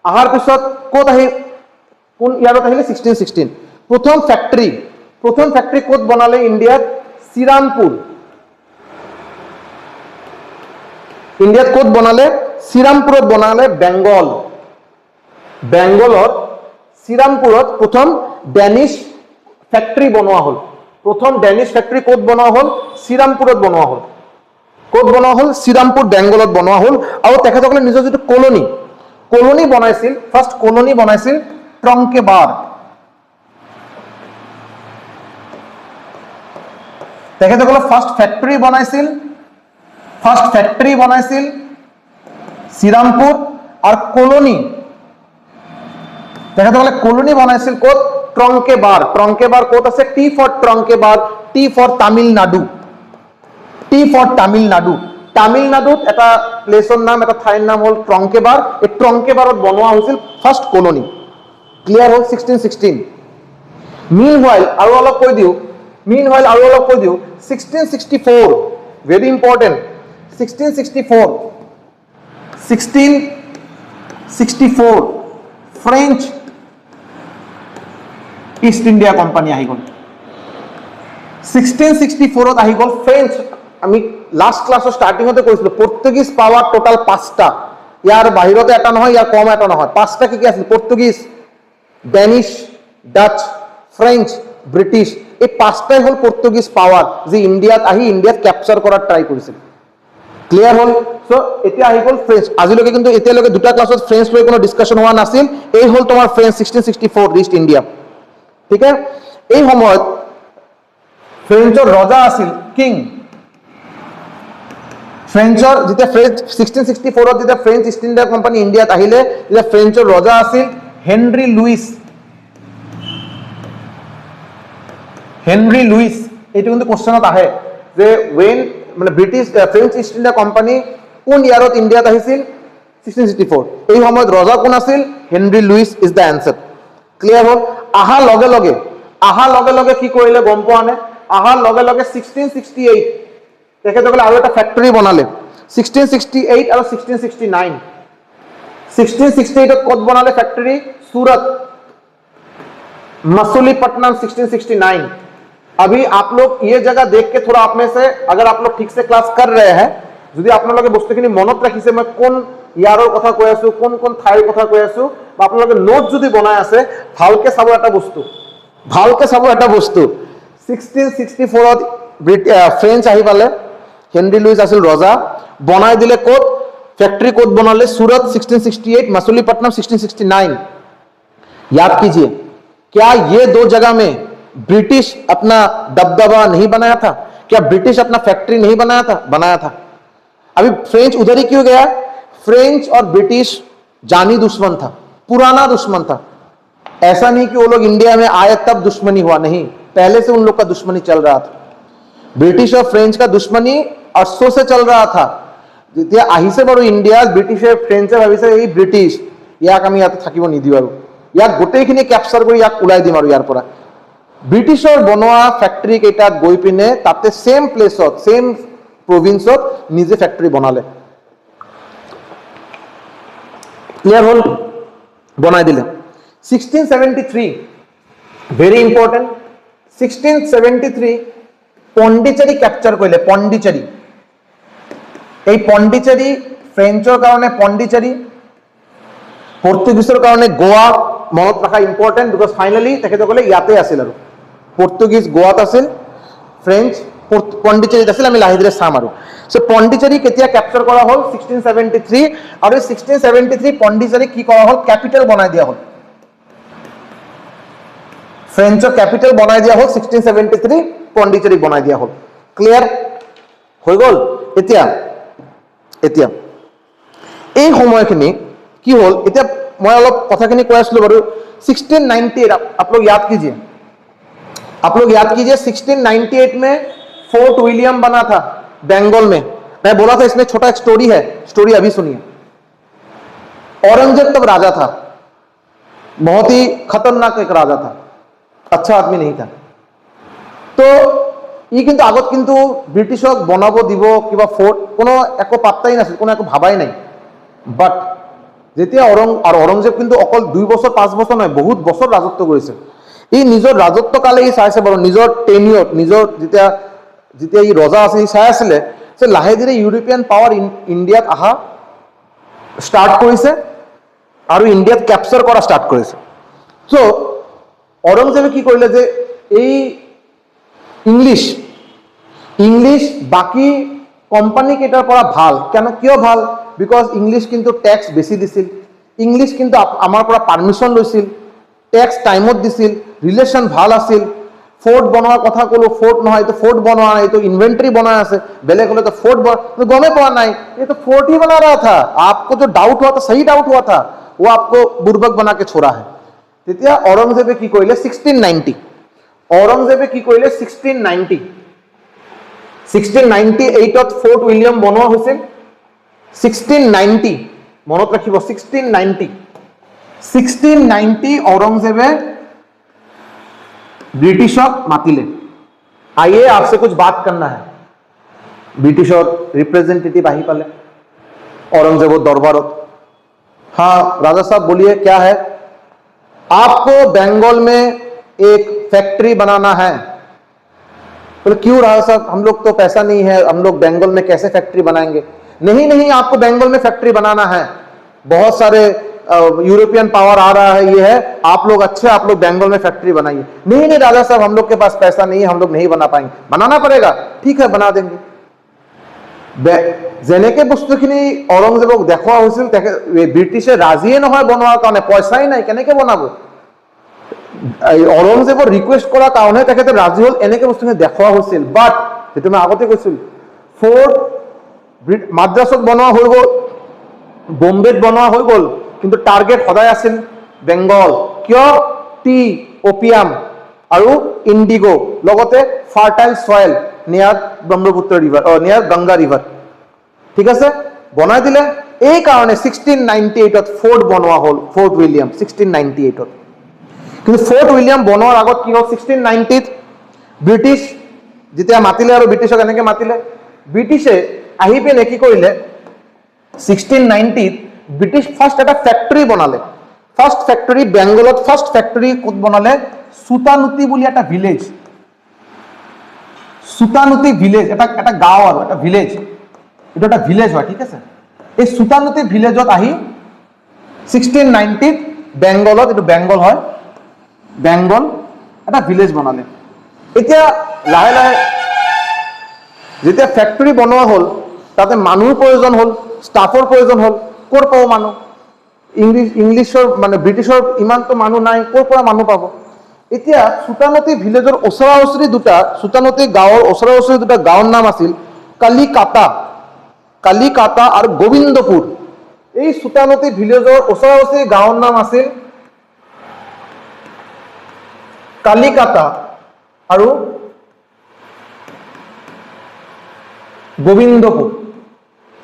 অহাৰ পিছত ক'ত আহি কোন ইয়াৰত আহিলে 1616 প্ৰথম ফেক্টৰী ক'ত বনালে ইণ্ডিয়াত ইণ্ডিয়াত ক'ত বনালে শ্ৰীৰামপুৰত বনালে বেংগলৰ শ্ৰীৰামপুৰত প্ৰথম ডেনিছ ফেক্টৰী বনোৱা হ'ল প্ৰথম ডেনিছ ফেক্টৰী ক'ত বনোৱা হ'ল শ্ৰীৰামপুৰত বনোৱা হ'ল ক'ত বনোৱা হ'ল শ্ৰীৰামপুৰ বেংগলত বনোৱা হ'ল আৰু তেখেতসকলে নিজৰ যিটো কলনী বনাইছিল ফাৰ্ষ্ট কলনী বনাইছিল ট্ৰংকেবাৰ তেখেতসকলে ফাৰ্ষ্ট ফেক্টৰী বনাইছিল শ্ৰীৰামপুৰ আৰু তেখেতসকলে কলনী বনাইছিল ক'ত ট্ৰংকেবাৰ ক'ত আছে টি ফৰ ট্ৰংকেবাৰ টি ফৰ তামিলনাডুত এটা প্লেচৰ নাম এটা ঠাইৰ নাম হ'ল ট্ৰংকেবাৰ এই ট্ৰংকেবাৰত বনোৱা হৈছিল ফাৰ্ষ্ট কলনী ক্লিয়াৰ হ'ল 1616 মিনহুৱাইল আৰু অলপ কৈ দিওঁ 1664 very important 1664 French east India company আহি গ'ল 1664 আহি গ'ল ফ্ৰেঞ্চ আমি লাষ্ট ক্লাছৰ ষ্টাৰ্টিঙতে কৈছিলো পৰ্তুগীজ পাৱাৰ টোটাল 5টা ইয়াৰ বাহিৰতে এটা নহয় ইয়াৰ কম এটা নহয় 5টা কি আছিল Portuguese Danish Dutch French British এই 5টাই হ'ল পৰ্তুগীজ পাৱাৰ যি ইণ্ডিয়াত কেপচাৰ কৰাৰ ট্ৰাই কৰিছিল ক্লিয়াৰ হ'ল সো এতিয়া আহি গ'ল ফ্ৰেঞ্চ আজিলৈকে কিন্তু এতিয়ালৈকে দুটা ক্লাছত ফ্ৰেঞ্চ লৈ কোনো ডিছকাশ্যন হোৱা নাছিল এই হ'ল তোমাৰ ফ্ৰেঞ্চ 1664 ৰিষ্ট ইণ্ডিয়া ঠিক আছে এই সময়ত ফ্ৰেঞ্চৰ ৰজা আছিল কিং ফ্ৰেঞ্চৰ যেতিয়া 1664 যেতিয়া ফ্ৰেঞ্চ ইষ্ট ইণ্ডিয়া কোম্পানী ইণ্ডিয়াত আহিলে তেতিয়া ফ্ৰেঞ্চৰ ৰজা আছিল হেনৰি লুইচ এইটো কিন্তু কোৱেশ্চনত আহে যে when মানে British French east India company কোন ইয়াৰত ইণ্ডিয়াত আহিছিল 1664 এই সময়ত ৰজা কোন আছিল Henry Louis is the answer clear হ'ল আহা লগে লগে কি কৰিলে গম পোৱা নে আহাৰ লগে লগে 1668 তেখেতসকলে আৰু এটা ফেক্টৰী বনালে 1668 আৰু 1669 1668 ক'ত বনালে ফেক্টৰী सूरत मसूलीपट्टनम 1669 अभी आप लोग ये जगह देख के थोड़ा आप में से अगर आप लोग ठीक से क्लास कर रहे हैं যদি আপোনালোকে বস্তুখিনি মনত ৰাখিছে মই কোন ইয়াৰৰ কথা কৈ আছো কোন ঠাইৰ কথা কৈ আছো বা আপোনালোকে নোট যদি বনাই আছে ভালকে চাব এটা বস্তু 1664 ত ফ্ৰেঞ্চ আহি পালে হেনৰি লুইচ আছিল ৰজা বনাই দিলে ক'ত फैक्ट्री कोड बना ले सूरत 1668 मसूलीपट्टनम 1669 याद कीजिए क्या ये दो जगह में ब्रिटिश अपना दबदबा नहीं बनाया था क्या ब्रिटिश अपना फैक्ट्री नहीं बनाया था अभी फ्रेंच उधर ही क्यों गया फ्रेंच और ब्रिटिश जानी दुश्मन था पुराना दुश्मन था ऐसा नहीं कि वो लोग इंडिया में आए तब दुश्मनी हुआ नहीं पहले से उन लोग का दुश्मनी चल रहा था ब्रिटिश और फ्रेंच का दुश्मनी अरसों से चल रहा था যেতিয়া আহিছে বাৰু ইণ্ডিয়াত ব্ৰিটিছে ফ্ৰেঞ্চে ভাবিছে এই ব্ৰিটিছ ইয়াক আমি ইয়াত থাকিব নিদিও আৰু ইয়াক গোটেইখিনি ক্যাপচাৰ কৰি ইয়াক উলাই দিম আৰু ইয়াৰ পৰা ব্ৰিটিছৰ বনোৱা ফেক্টৰী কেইটাত গৈ পিনে তাতে সেম প্লেছত সেম প্ৰভিন্সত নিজে ফেক্টৰী বনালে ক্লিয়াৰ হ'ল বনাই দিলে 1673 ভেৰি ইম্পৰ্টেন্ট 1673 পণ্ডিচেৰী ক্যাপচাৰ কৰিলে পণ্ডিচেৰী এই পণ্ডিচেৰী ফ্ৰেঞ্চৰ কাৰণে পণ্ডিচেৰী পৰ্তুগীজৰ কাৰণে গোৱা মনত ৰাখা ইম্পৰ্টেন্ট বিকজ ফাইনালি তেখেতসকলে ইয়াতে আছিল আৰু পৰ্তুগীজ গোৱাত আছিল, ফ্ৰেঞ্চ পণ্ডিচেৰীত আছিল, আমি লাহে ধীৰে চাম আৰু। সো পণ্ডিচেৰী কেতিয়া কেপচাৰ কৰা হ'ল 1673, আৰু 1673 পণ্ডিচেৰী কি কৰা হ'ল, কেপিটেল বনাই দিয়া হ'ল, ফ্ৰেঞ্চৰ কেপিটেল বনাই দিয়া হ'ল 1673, পণ্ডিচেৰী বনাই দিয়া হ'ল। ক্লিয়াৰ হৈ গ'ল? এতিয়া এতিয়া এই সময়খিনি কি হ'ল, এতিয়া मैं अलग कथाखिनि কৈ आसलो बारू 1698 आप लोग याद कीजिए, 1698 में फोर्ट विलियम बना था बंगाल में। मैं बोला था इसमें छोटा एक स्टोरी है, स्टोरी अभी सुनिए। औरंगजेब तब राजा था, बहुत ही खतरनाक एक राजा था, अच्छा आदमी नहीं था। तो ই কিন্তু আগত কিন্তু ব্ৰিটিছক বনাব দিব কিবা ফোর্ট কোনো একো পাত্তাই নাছিল, কোনো একো ভাবাই নাই। বাট যেতিয়া औरंगजेब কিন্তু অকল 2 বছৰ 5 বছৰ নহয়, বহুত বছৰ ৰাজত্ব কৰিছে। ই নিজৰ ৰাজত্ব কালে ই চাইছে বাৰু, নিজৰ টেনিয়ৰ, নিজৰ যেতিয়া যেতিয়া ই ৰজা আছিল ই চাই আছিলে যে লাহে ধীৰে ইউৰোপিয়ান পাৱাৰ ইণ্ডিয়াত আহা ষ্টাৰ্ট কৰিছে আৰু ইণ্ডিয়াত কেপচাৰ কৰা ষ্টাৰ্ট কৰিছে। সো औरंगजेबে কি কৰিলে যে এই ইংলিশ বাকি কোম্পানী কেইটাৰ পৰা ভাল, কেন কিয় ভাল, বিকজ ইংলিশ কিন্তু ট্যাক্স বেছি দিছিল, ইংলিশ কিন্তু আমাৰ পৰা পাৰমিশন লৈছিল, ট্যাক্স টাইমত দিছিল, ৰিলেশ্যন ভাল আছিল। ফোৰ্ট বনোৱাৰ কথা ক'লো, ফোৰ্ট নহয়, এইটো ফোৰ্ট বনোৱা নাই, এইটো ইনভেন্টरी बना আছে, বেলেগ হলে তো फोर्ट तो गमे पा नहीं, ये तो फोर्ट ही बना रहा था। आपको जो डाउट हुआ था, सही डाउट हुआ था, वो आपको बुर्बक बना के छोड़ा है। তেতিয়া औरंगजेबे কি কৰিলে 1690, औरंगजेबे কি কৰিলে 1698 फोर्ट विलियम बनवा হৈছিল। 1690 মনত ৰাখিব, 1690 औरंगजेबे ब्रिटिशक मातिले, आइए आपसे कुछ बात करना है। ब्रिटिशर रिप्रेजेंटेटिव आही पाले औरंगजेब दरबार। हाँ राजा साहब बोलिए क्या है? आपको बंगाल में एक फैक्ट्री बनाना है। तो क्यों राजा साहब, हम लोग तो पैसा नहीं है, हम लोग बंगाल में कैसे फैक्ट्री बनाएंगे? नहीं, आपको बंगाल में फैक्ट्री बनाना है, बहुत सारे यूरोपियन पावर आ रहा है, ये है, आप लोग अच्छे, आप लोग बंगाल में फैक्ट्री बनाइए। नहीं राजा साहब, हम लोग के पास पैसा नहीं है, हम लोग नहीं बना पाएंगे। बनाना पड़ेगा, ठीक है बना देंगे। যেনেকে বস্তুখিনি औरंगजेबक দেখুৱা হৈছিল, ব্ৰিটিছে ৰাজিয়ে নহয় বনোৱাৰ কাৰণে, পইচাই নাই, কেনেকে বনাব? औरंगजेबर ৰিকুৱেষ্ট কৰাৰ কাৰণে তেখেতে ৰাজি হ'ল, এনেকে বস্তুখিনি দেখুৱা হৈছিল। বাট যেটো মই আগতে কৈছিল, ফোৰ্ট মাদ্ৰাছত বনোৱা হৈ গ'ল, বম্বেত বনোৱা হৈ গ'ল, কিন্তু টাৰ্গেট সদায় আছিল বেংগল। কিয়? টি, ওপিয়াম আৰু ইন্ডিগো, লগতে ফাৰ্টাইল সয়েল নিয়াৰ ব্ৰহ্মপুত্ৰ ৰিভাৰ, নিয়াৰ গংগা ৰিভাৰ। ঠিক আছে, বনাই দিলে। এই কাৰণে 1698 ফোৰ্ট বনোৱা হ'ল, ফোৰ্ট উইলিয়াম 1698। কিন্তু ফোৰ্ট উইলিয়াম বনোৱাৰ আগত কি হ'ল, 1690 ব্ৰিটিছ যেতিয়া মাতিলে, আৰু ব্ৰিটিছক এনেকে মাতিলে, ব্ৰিটিছে আহি পিনে কি কৰিলে 1690 ব্ৰিটিছ ফাৰ্ষ্ট এটা ফেক্টৰী বনালে। ফাৰ্ষ্ট ফেক্টৰী বেংগলত, ফাৰ্ষ্ট ফেক্টৰী ক'ত বনালে? সুতানুতি বুলি এটা ভিলেজ, সুতানুতি ভিলেজ, এটা গাঁও আৰু এটা ভিলেজ, এটা এটা ভিলেজ হয়। ঠিক আছে, এই সুতানুতি ভিলেজত আহি 1690 বেংগলত, এইটো বেংগল হয়, বেংগল এটা ভিলেজ বনালে। এতিয়া লাহে লাহে যেতিয়া ফেক্টৰী বনোৱা হ'ল, তাতে মানুহৰ প্ৰয়োজন হ'ল, ষ্টাফৰ প্ৰয়োজন হ'ল। ক'ৰ পাব মানুহ? ইংলিছৰ মানে ব্ৰিটিছৰ ইমানটো মানুহ নাই, ক'ৰ পৰা মানুহ পাব? এতিয়া সুতানুতি ভিলেজৰ ওচৰা ওচৰি দুটা, সুতানুতি গাঁৱৰ ওচৰা ওচৰি দুটা গাঁৱৰ নাম আছিল কালিকাটা আৰু গোবিন্দপুৰ। এই সুতানুতি ভিলেজৰ ওচৰা ওচৰি গাঁৱৰ নাম আছিল কালিকাটা আৰু গোবিন্দপুৰ।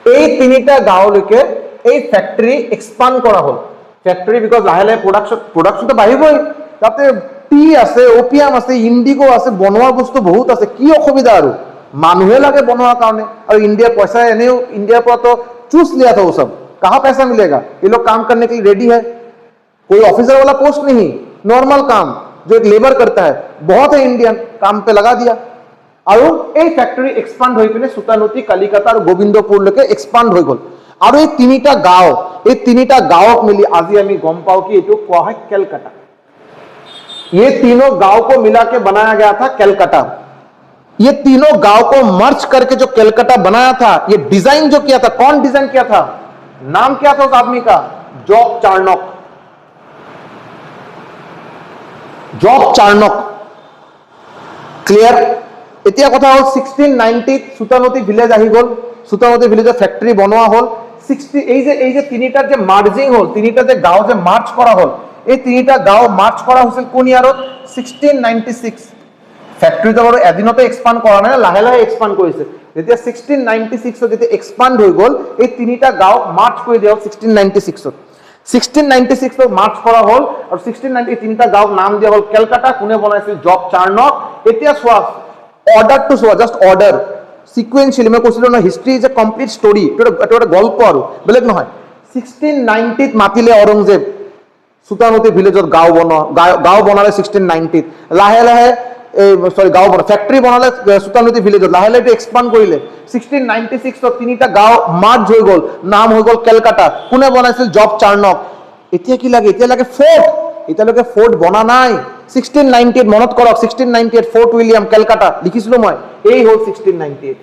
এই তিনিটা গাঁৱলৈকে এই ফেক্টৰী এক্সপান্ড কৰা হ'ল। ফেক্টৰী বিকজ লাহে লাহে প্ৰডাকশ্যনটো বাঢ়িবই, তাতে টি আছে, ওপিয়াম আছে, ইণ্ডিগো আছে, বনোৱা বস্তু বহুত আছে, কি অসুবিধা আৰু? মানুহে লাগে বনোৱাৰ কাৰণে, আৰু ইণ্ডিয়াৰ পইচা এনেও इंडिया पर तो चूस लिया था वो सब, कहाँ पैसा मिलेगा? ये लोग काम करने के लिए रेडी है, कोई ऑफिसर वाला पोस्ट नहीं, नॉर्मल काम जो एक लेबर करता है, बहुत है इंडियन, काम पे लगा दिया। আৰু এই ফ্যাক্টৰি এক্সপান্ড হৈ পিনে সুতানুতি, কালিকাটা আৰু গোবিন্দপুৰলৈকে এক্সপান্ড হৈ গ'ল। আৰু এই তিনিটা গাঁও, এই তিনিটা গাঁৱক মিলি আজি আমি গম পাওঁ কি এইটো কোৱা হয় কেলকাতা। ये तीनों गांव को मिला के बनाया गया था कैलकाटा। ये तीनों गांव को मर्ज करके जो कैलकाटा बनाया था, ये डिजाइन जो किया था, कौन डिजाइन किया था? नाम क्या था उस आदमी का? Job Charnock. जॉब चार्नক। ক্লিয়ার? এতিয়া কথা হল 1690 সুতানতি ভিলেজ আহি গল, সুতানতি ভিলেজৰ ফ্যাক্টৰি বনোৱা হল। 60 এই যে তিনিটাৰ যে মাৰ্জিং হল, তিনিটা যে গাঁও যে মাৰ্চ কৰা হল, এই তিনিটা গাঁও মাৰ্চ কৰা হৈছিল কোন ইয়াৰত? 1696। ফ্যাক্টৰিটো বাৰু এদিনতে এক্সপান্ড কৰা নাই, লাহে লাহে এক্সপান্ড কৰিছে। যেতিয়া 1696 যেতিয়া এক্সপান্ড হৈ গল, এই তিনিটা গাঁও মাৰ্চ কৰি দিয়া 1696 1696 মার্চ করা হল আর 1690 তিনটা গাঁও নাম দিয়া হল ক্যালকাটা। কোনে বনাইছিল? Job Charnock. এতিয়া সোয়া অর্ডার টু সোয়া, জাস্ট অর্ডার সিকুয়েন্সিয়ালি। মই কৈছিলো না history is a complete story, এটা একটা গল্প আৰু বেলেগ নহয়। 1690 মাতিলে ঔরঙ্গজেব সুতানতি ভিলেজত গাঁও বনালে 1690। লাহে লাহে সরি গাঁও বনা ফ্যাক্টরি বনালে সুতানতি ভিলেজত, লাহে লাহে এক্সপান্ড কৰিলে। 1696 তিনিটা গাঁও মার্জ হৈ গল, নাম হৈ গল ক্যালকাটা। কোনে বনাইছিল? Job Charnock. এতিয়া কি লাগে? এতিয়া লাগে ফোর্ট। এতিয়ালৈকে ফোর্ট বনা নাই। 1698 মনত কৰক, 1698 ফোর্ট উইলিয়াম ক্যালকাটা লিখিছিলো মই, এই হল 1698।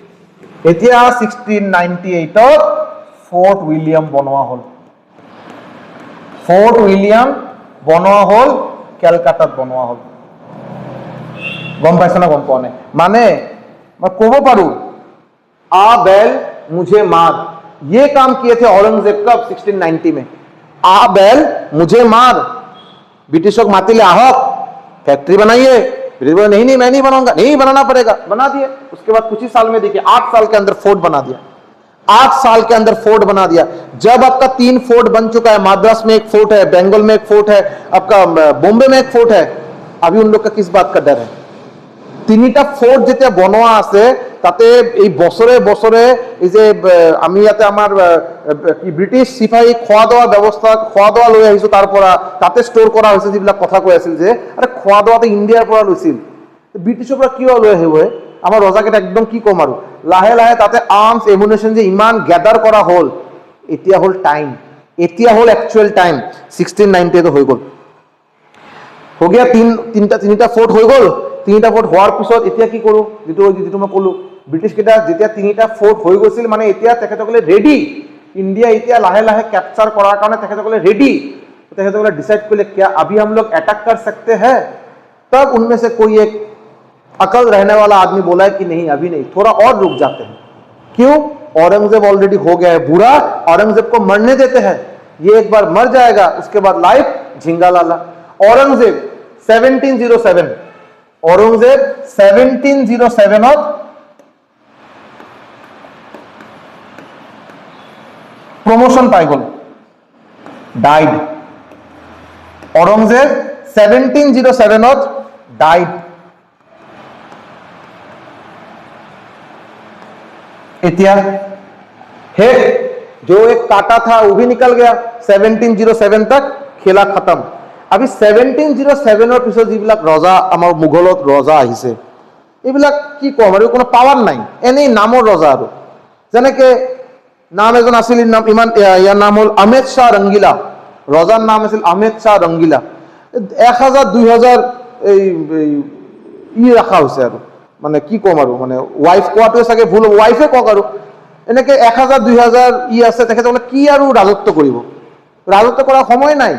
এতিয়া 1698 ফোর্ট উইলিয়াম বনোৱা হল। ফোৰ্ট উইলিয়াম বনোৱা হল, ক্যালকাটাত বনোৱা হল। গম পাইছে না? গম পোৱা নাই? মানে मैं कब पारू आ बैल मुझे मार, ये काम किए थे औरंगजेब कब? 1690 में। आ बैल मुझे मार, ब्रिटिशों को मातिले आहक फैक्ट्री बनाइए। ब्रिटिश बोले नहीं नहीं मैं नहीं बनाऊंगा, नहीं बनाना पड़ेगा, बना दिए। उसके बाद कुछ ही साल में देखिए 8 साल के अंदर फोर्ट बना दिया। 8 साल के अंदर फोर्ट बना दिया। जब आपका 3 फोर्ट बन चुका है, मद्रास में एक फोर्ट है, बंगाल में एक फोर्ट है, आपका बॉम्बे में एक फोर्ट है, अभी उन लोग का किस बात का डर है? তিনিটা ফোর্ট যেতিয়া বনোৱা আছে, তাতে এই বছৰে বছৰে এই যে আমি ইয়াতে আমাৰ কি ব্ৰিটিছ সিপাহী খোৱা দোৱা ব্যৱস্থা, খোৱা দোৱা লৈ আহিছো তাৰ পৰা, তাতে ষ্ট'ৰ কৰা হৈছে। যিবিলাক কথা কৈ আছিল যে আৰে খোৱা দোৱাটো ইণ্ডিয়াৰ পৰা লৈছিল, ব্ৰিটিছৰ পৰা কিয় লৈ আহিব? আমাৰ ৰজাকেইটা একদম কি ক'ম আৰু, লাহে লাহে তাতে আৰ্মছ এমুনেশ্যন যে ইমান গ্যাদাৰ কৰা হ'ল, এতিয়া হ'ল টাইম, এতিয়া হ'ল একচুৱেল টাইম। 1690 হৈ গ'ল, হৈ গিয়া তিনিটা ফোৰ্ট হৈ গ'ল। তিনিটা ফোৰ্ট হওয়াৰ পিছত এতিয়া কি কৰো? যেটো মই কলো, ব্ৰিটিশ কেইটা যেতিয়া তিনিটা ফোৰ্ট হৈ গৈছিল, মানে এতিয়া তেখেতসকলে ৰেডি, ইন্ডিয়া এতিয়া লাহে লাহে ক্যাপচাৰ কৰাৰ কাৰণে তেখেতসকলে ৰেডি। তেখেতসকলে ডিসাइड কৰিলে क्या अभी हम लोग अटैक कर सकते हैं? तब उनमें से कोई एक अकल रहने वाला आदमी बोला है कि नहीं अभी नहीं, थोड़ा और रुक जाते हैं। क्यों? औरंगजेब ऑलरेडी हो गया है बूढ़ा, औरंगजेब को मरने देते हैं, ये एक बार मर जाएगा, उसके बाद लाइफ झिंगा लाला। औरंगजेब 1707 औरंगजेब 1707 প্রমোশন পাই গল, ডাইড। औरंगजेब 1707 डाइड। इतिया है जो एक काटा था वो भी निकल गया। 1707 तक खेला खत्म। अभी 1707 পিছত যিবিলাক ৰজা আমাৰ মুঘলত ৰজা আহিছে, এইবিলাক কি কম আৰু, কোনো পাৱাৰ নাই, এনেই নামৰ ৰজা আৰু। যেনেকে নাম এজন আছিল, ইমান ইয়াৰ নাম হ'ল আহমেদ শাহ ৰংগিলা। ৰজাৰ নাম আছিল আহমেদ শাহ ৰংগিলা। 1000 2000 ই ৰাখা হৈছে আৰু, মানে কি কম আৰু, মানে ৱাইফ কোৱাটোৱে চাগে ভুল, ৱাইফে কওক আৰু। এনেকে 1000 2000 ই আছে, তেখেতসকলে কি আৰু ৰাজত্ব কৰিব? ৰাজত্ব কৰাৰ সময় নাই,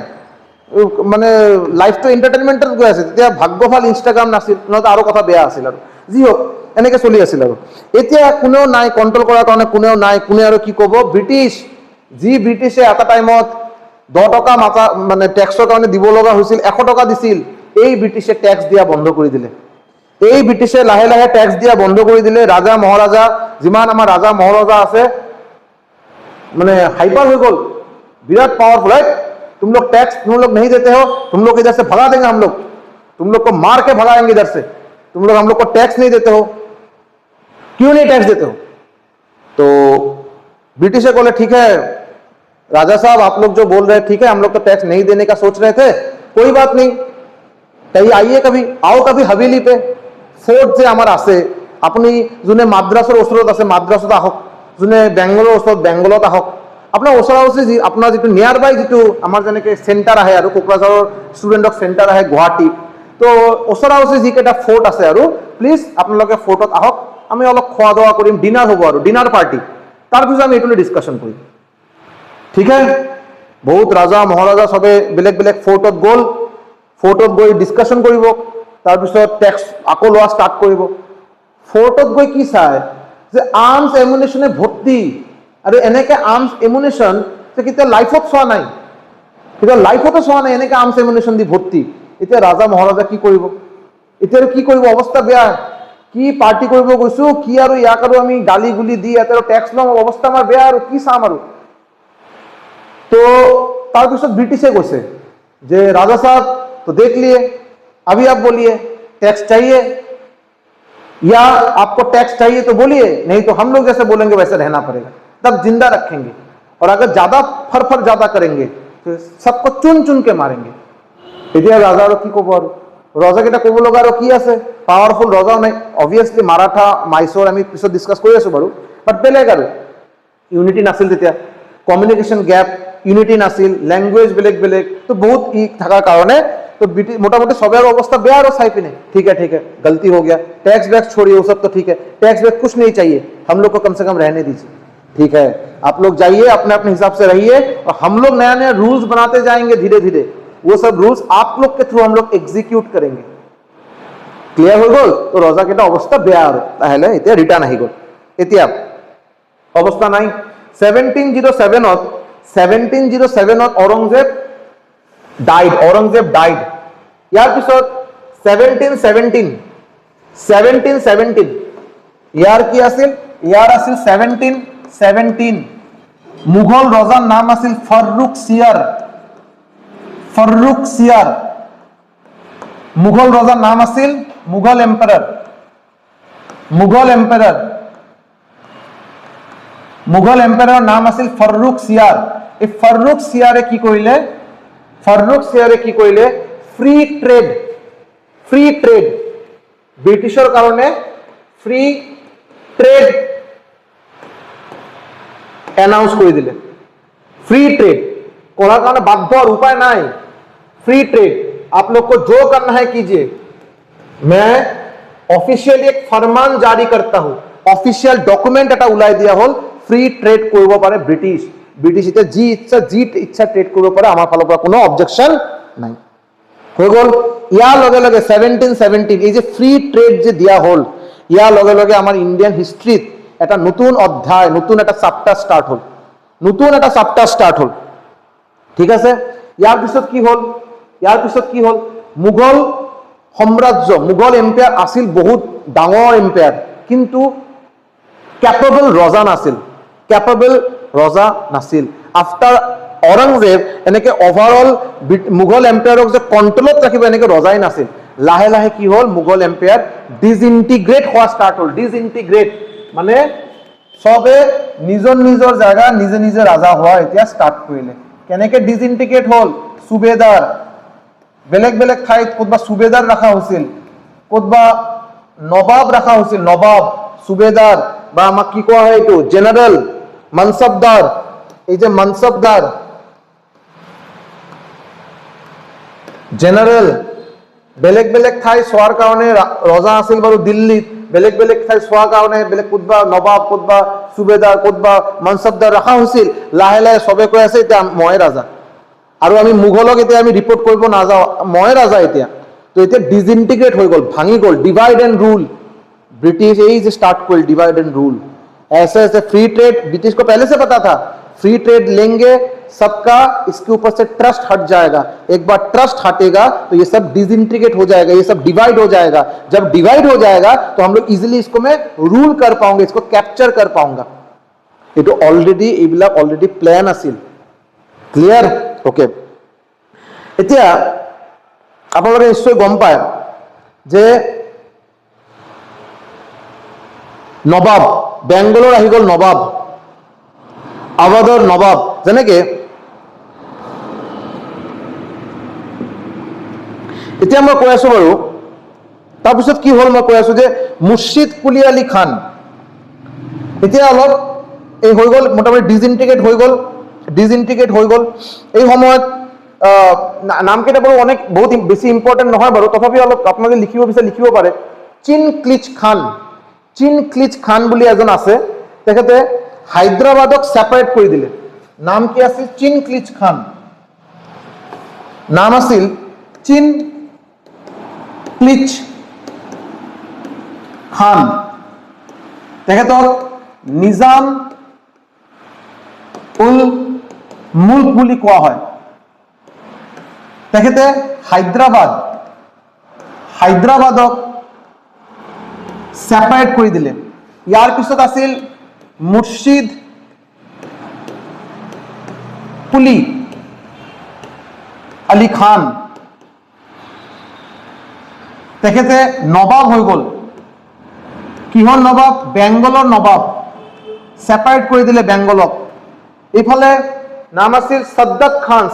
মানে লাইফটো এন্টাৰটেইনমেন্টত গৈ আছে। তেতিয়া ভাগ্য ভাল ইনষ্টাগ্ৰাম নাছিল, নহ'লে আৰু কথা বেয়া আছিল আৰু। যি হোক এনেকে চলি আছিল আৰু। এতিয়া কোনেও নাই কণ্ট্ৰল কৰাৰ কাৰণে, কোনেও নাই। কোনে আৰু কি ক'ব? ব্ৰিটিছ। যি ব্ৰিটিছে এটা টাইমত 10 টকা মানে টেক্সৰ কাৰণে দিব লগা হৈছিল, 100 টকা দিছিল, এই ব্ৰিটিছে টেক্স দিয়া বন্ধ কৰি দিলে। এই ব্ৰিটিছে লাহে লাহে টেক্স দিয়া বন্ধ কৰি দিলে। ৰাজা মহাৰাজা, যিমান আমাৰ ৰাজা মহাৰাজা আছে, মানে হাইপার हो गल, विराट पावरफुल है। तुम लोग टैक्स तुम लोग नहीं देते हो, तुम लोग इधर से भगा देंगे हम लोग, तुम लोग को मार के भगाएंगे इधर से, तुम लोग हम लोग को टैक्स नहीं देते हो, क्यों नहीं टैक्स देते हो? तो ब्रिटिशे बोले ठीक है राजा साहब, आप लोग जो बोल रहे हैं ठीक है, हम लोग तो टैक्स नहीं देने का सोच रहे थे, कोई बात नहीं, कहीं आइए, कभी आओ, कभी हवेली पे फोर्ट जे आमार आसे, अपनी जोने माद्रासर ओसरत आसे माद्रासत आहक, जोने बेंगलोर ओसरत बेंगलत आहक, अपना ओसरा ओसरी अपना जी नियर बाय जी आमार जेनेके सेंटर आहे, कोकराझार स्टूडेंटक सेंटर आहे गुवाहाटी, তো ওচৰা ওচৰি যিকেইটা ফৰ্ট আছে আৰু প্লিজ আপোনালোকে ফৰ্টত আহক, আমি অলপ খোৱা দোৱা কৰিম, ডিনাৰ হ'ব আৰু ডিনাৰ পাৰ্টি, তাৰপিছত আমি এইটো ডিছকাশ্যন কৰিম। ঠিক আছে, বহুত ৰাজা মহাৰাজা চবে বেলেগ বেলেগ ফৰ্টত গ'ল, ফৰ্টত গৈ ডিছকাশ্যন কৰিব, তাৰপিছত টেক্স আকৌ লোৱা ষ্টাৰ্ট কৰিব। ফৰ্টত গৈ কি চায় যে আৰ্মছ এমুনেশ্যনে ভৰ্তি, আৰু এনেকৈ আৰ্মছ এমুনেশ্যন যে কেতিয়া লাইফত চোৱা নাই, কেতিয়া লাইফতো চোৱা নাই, এনেকৈ আৰ্মছ এমুনেশ্যন দি ভৰ্তি। এতিয়া ৰাজা মহাৰাজা কি কৰিব, এতিয়া কি কৰিব, অৱস্থা বেয়া, কি পাৰ্টি কৰিব গৈছো, কি আৰু ইয়াক আৰু আমি গালি গুলি দি ইয়াতে আৰু টেক্স ল'ম, অৱস্থা আমাৰ বেয়া, আৰু কি চাম আৰু। তো তাৰপিছত ব্ৰিটিছে কৈছে যে राजा साहब तो देख लिए, अभी आप बोलिए टैक्स चाहिए या आपको टैक्स चाहिए तो बोलिए, नहीं तो हम लोग जैसे बोलेंगे वैसे रहना पड़ेगा, तब जिंदा रखेंगे, और अगर ज्यादा फर ज्यादा करेंगे तो सबको चुन चुन के मारेंगे। এতিয়া ৰাজা আৰু কি ক'ব, আৰু ৰজাকেইটা ক'ব লগা আৰু কি আছে, পাৱাৰফুল ৰজাও নাই, অবভিয়াছলি মাৰাঠা মাইচৰ আমি পিছত ডিছকাছ কৰি আছো বাৰু, বাট বেলেগ আৰু ইউনিটি নাছিল তেতিয়া, কমিউনিকেশ্যন গেপ, ইউনিটি নাছিল, ল্যাঙ্গুৱেজ বেলেগ বেলেগ, তো বহুত ই থকাৰ কাৰণে तो मोटामोटी सबे अवस्था बेया और साई पिने, ठीक है गलती हो गया, टैक्स वैक्स छोड़िए वो सब तो ठीक है, टैक्स वैक्स कुछ नहीं चाहिए, हम लोग को कम से कम रहने दीजिए, ठीक है, आप लोग जाइए अपने अपने हिसाब से रहिए, और हम लोग नया नया रूल्स बनाते जाएंगे धीरे धीरे, वो सब रूल्स आप लोग के थ्रू हम लोग एग्जीक्यूट करेंगे। क्लियर हो गल, तो रजा केटा अवस्था बेया और ताहले इते रिटर्न आहि गल। এতিয়া अवस्था নাই 1707 औरंगजेब डाइड, यार पिছত 1717 यार की आसिल, यार आसिल 1717 मुघल रजार नाम आसिल फर्रुख सियार, मुघल रजार नाम आसिल मुघल एम्पायर, मुघल एम्पायर नाम आसिल फर्रुख सियार। এই फर्रुख सियारे की कइले, फर्रुख सियारे की कइले फ्री ट्रेड ब्रिटिशर कारणे फ्री ट्रेड अनाउंस कर दिले, फ्री ट्रेड करार कारण बाध्य और उपाय नहीं, फ्री ट्रेड आप लोग को जो करना है कीजिए, मैं ऑफिशियली एक फरमान जारी करता हूं, ऑफिशियल डॉक्यूमेंट এটা উলাই দিয়া হল, फ्री ट्रेड কৰিব পাৰে ব্ৰিটিশ, ব্ৰিটিশ এটা জি ইচ্ছা ট্ৰেড কৰিব পাৰে, আমাৰ ফালৰ পৰা কোনো অবজেকশন নাই, হৈ গল। ইয়াৰ লগে লগে 1717 এই যে ফ্ৰি ট্ৰেড যে দিয়া হল, ইয়াৰ লগে লগে আমাৰ ইন্ডিয়ান হিষ্ট্ৰীত এটা নতুন অধ্যায়, নতুন এটা চাপ্টাৰ স্টাৰ্ট হল, ঠিক আছে। ইয়াৰ পিছত কি হল, মুঘল সাম্ৰাজ্য, মুঘল এম্পায়াৰ আছিল বহুত ডাঙৰ এম্পায়াৰ, কিন্তু কেপেবল ৰজা নাছিল, আফটাৰ औरंगजेब এনেকে ওভাৰঅল মুঘল এম্পায়াৰক যে কন্ট্ৰোলত ৰাখিব এনেকে ৰজাই নাছিল, লাহে লাহে কি হল, মুঘল এম্পায়াৰ ডিসইন্টিগ্ৰেট হওয়া স্টাৰ্ট হল, ডিসইন্টিগ্ৰেট মানে সবে নিজৰ জায়গা নিজে ৰাজা হওয়া এতিয়া স্টাৰ্ট কৰিলে। কেনেকে ডিসইন্টিগ্রেট হল, সুবেদার বেলেগ বেলেগ ঠাইত কতবা সুবেদার রাখা হৈছিল, কতবা নবাব রাখা হৈছিল, নবাব সুবেদার বা আমাক কি কোৱা হয় এইটো জেনাৰেল মানসবদাৰ, এই যে মানসবদাৰ জেনাৰেল বেলেগ বেলেগ ঠাই চোৱাৰ কাৰণে ৰজা আছিল বাৰু দিল্লীত, বেলেগ বেলেগ ঠাই চোৱাৰ কাৰণে বেলেগ কতবা নবাব, কতবা সুবেদাৰ, কতবা মানসবদাৰ ৰাখা হৈছিল, লাহে লাহে সবে কৈ আছে এতিয়া মই ৰাজা, আৰু আমি মুঘলক এতিয়া আমি ৰিপোৰ্ট কৰিব নাযাওঁ, মই ৰাজা এতিয়া, তো এতিয়া ডিসইন্টিগ্রেট হৈ গল, ভাঙি গল, ডিভাইড এন্ড रूल, ब्रिटिश यही से स्टार्ट कर डिवाइड एंड रूल, ऐसे ऐसे फ्री ट्रेड ब्रिटिश को पहले से पता था, फ्री ट्रेड लेंगे सबका इसके ऊपर से ट्रस्ट हट जाएगा, एक बार ट्रस्ट हटेगा तो ये सब डिसइंटीग्रेट हो जाएगा, ये सब डिवाइड हो जाएगा, जब डिवाइड हो जाएगा तो हम लोग इजिली इसको मैं रूल कर पाऊंगा, इसको कैप्चर कर पाऊंगा, ये तो ऑलरेडी এইবিলাক অলরেডি প্ল্যান আছিল। Clear, okay. এতিয়া আপোনালোকে নিশ্চয় গম পায় যে নবাব বেংগলৰ আহি গল, নবাব আৱাদৰ নবাব, যেনেকে এতিয়া মই কৈ আছো বাৰু, তাৰপিছত কি হল মই কৈ আছো যে মুৰ্শিদ কুলি আলী খান, এতিয়া অলপ এই হৈ গল, মোটামুটি ডিসইন্টিগ্ৰেট হৈ গল, এই সময়ত নামকেইটা বাৰু বহুত বেছি ইম্পৰ্টেণ্ট নহয় বাৰু, তথাপিও অলপ আপোনালোকে লিখিব বিচাৰে লিখিব পাৰে। চিনক্লিজ খান বুলি এজন আছে, তেখেতে হায়দৰাবাদক ছেপাৰেট কৰি দিলে। নাম কি আছিল? চিনক্লিজ খান। নাম আছিল চিনক্লিজ খান। তেখেতক নিজাম উল মুল্ক বুলি কোৱা হয়। তেখেতে হায়দৰাবাদক ছেপাৰেট কৰি দিলে। ইয়াৰ পিছত আছিল মুৰ্শিদ কুলি আলী খান। তেখেতে নবাব হৈ গ'ল। কিহৰ নবাব? বেংগলৰ নবাব। ছেপাৰেট কৰি দিলে বেংগলক। এইফালে নাম আছিল সদ্দাত খান।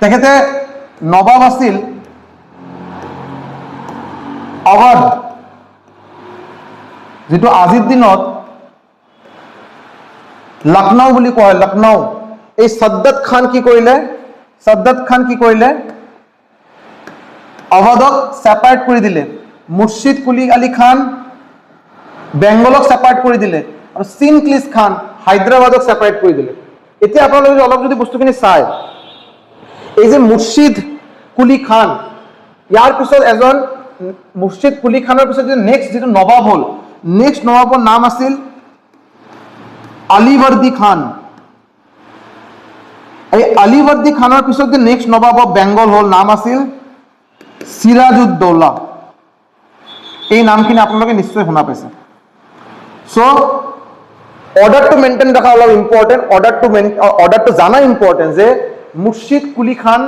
তেখেতে নবাব আছিল অৱধ, যিটো আজিৰ দিনত লক্ষ্ণৌ বুলি কোৱা হয়, লক্ষ্ণৌ। এই সদ্দাত খান কি কৰিলে? অৱধক ছেপাৰেট কৰি দিলে। মুৰ্শিদ কুলি আলী খান বেংগলক ছেপাৰেট কৰি দিলে, আৰু চিনক্লিজ খান হায়দৰাবাদক ছেপাৰেট কৰি দিলে। এতিয়া আপোনালোকে অলপ যদি বস্তুখিনি চায়, এই যে মুৰ্শিদ কুলি খান, ইয়াৰ পিছত মুৰ্শিদ কুলি খানৰ পিছত নেক্সট যিটো নবাব হ'ল, নেক্সট নবাবৰ নাম আছিল আলীবৰ্দী খান। এই আলীবৰ্দী খানৰ পিছত যে নেক্সট নবাব অফ বেংগল হ'ল, নাম আছিল সিৰাজউদ্দৌলা। এই নামখিনি আপোনালোকে নিশ্চয় শুনা পাইছে। চ' অৰ্ডাৰটো মেইনটেইন ৰখা অলপ ইম্পৰ্টেণ্ট, অৰ্ডাৰটো জানা ইম্পৰ্টেণ্ট যে মুৰ্শিদ কুলি খান,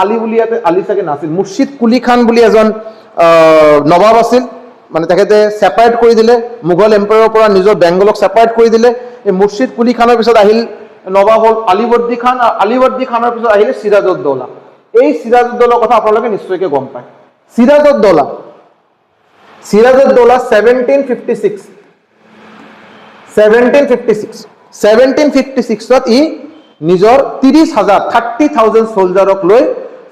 আলী বুলি ইয়াতে আলী চাগে নাছিল, মুৰ্শিদ কুলি খান বুলি এজন নবাব আছিল। মানে তেখেতে ছেপাৰেট কৰি দিলে মোগল এম্পায়াৰৰ পৰা নিজৰ বেংগলক ছেপাৰেট কৰি দিলে। এই মুৰ্শিদ কুলি খানৰ পিছত আহিল নবাব হ'ল আলীবৰ্দী খান, আৰু আলীবৰ্দী খানৰ পিছত আহিলে সিৰাজউদ্দৌলা। এই সিৰাজউদ্দৌলাৰ কথা আপোনালোকে নিশ্চয়কৈ গম পায়। সিৰাজউদ্দৌলা 1756 ই নিজৰ 30,000 চলজাৰক লৈ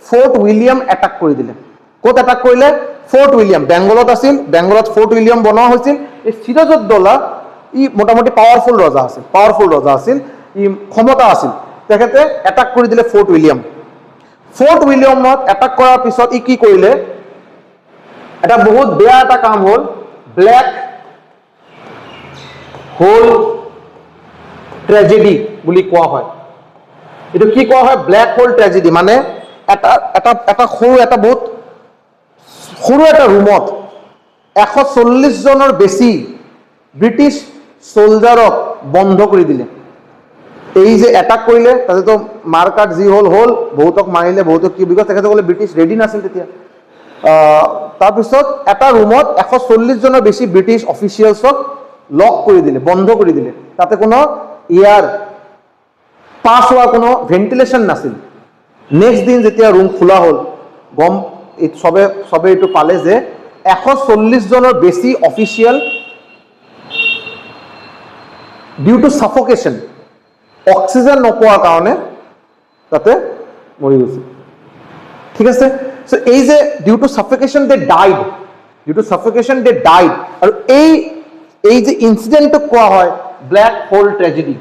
ফৰ্ট উইলিয়াম এটাক কৰি দিলে। ক'ত এটাক কৰিলে? Fort William. বেংগলত আছিল, বেংগলত ফৰ্ট উইলিয়াম বনোৱা হৈছিল। এই সিৰাজউদ্দৌলা ই মোটামুটি পাৱাৰফুল ৰজা আছিল, ই ক্ষমতা আছিল। তেখেতে এটাক কৰি দিলে ফৰ্ট উইলিয়াম। ফৰ্ট উইলিয়ামত এটাক কৰাৰ পিছত ই কি কৰিলে? এটা বহুত বেয়া এটা কাম হ'ল, ব্লেক হোল ট্ৰেজেডি বুলি কোৱা হয়। এইটো কি কোৱা হয়? Black hole tragedy. মানে বহুত সৰু এটা ৰুমত 140 জনৰ বেছি ব্ৰিটিছ চলজাৰক বন্ধ কৰি দিলে। এই যে এটাক কৰিলে, তাতেতো মাৰ কাট যি হ'ল, বহুতক মাৰিলে, বহুতক কি, বিকজ তেখেতসকলে ব্ৰিটিছ ৰেডি নাছিল তেতিয়া। তাৰপিছত এটা ৰুমত 140 জনৰ বেছি ব্ৰিটিছ অফিচিয়েলছক লক কৰি দিলে, বন্ধ কৰি দিলে। তাতে কোনো এয়াৰ পাছ হোৱা কোনো ভেন্টিলেশ্যন নাছিল। নেক্সট দিন যেতিয়া ৰুম খোলা হ'ল, চবে এইটো পালে যে 140 জনৰ বেছি অফিচিয়েল ডিউ টু সাফোকেশ্যন, অক্সিজেন নোপোৱাৰ কাৰণে তাতে মৰি গৈছে। ঠিক আছে। চ' এই যে ডিউ টু সাফোকেশ্যন দে ডাইড, আৰু এই যে ইনচিডেণ্টটোক কোৱা হয় ব্লেক হোল ট্ৰেজেডি।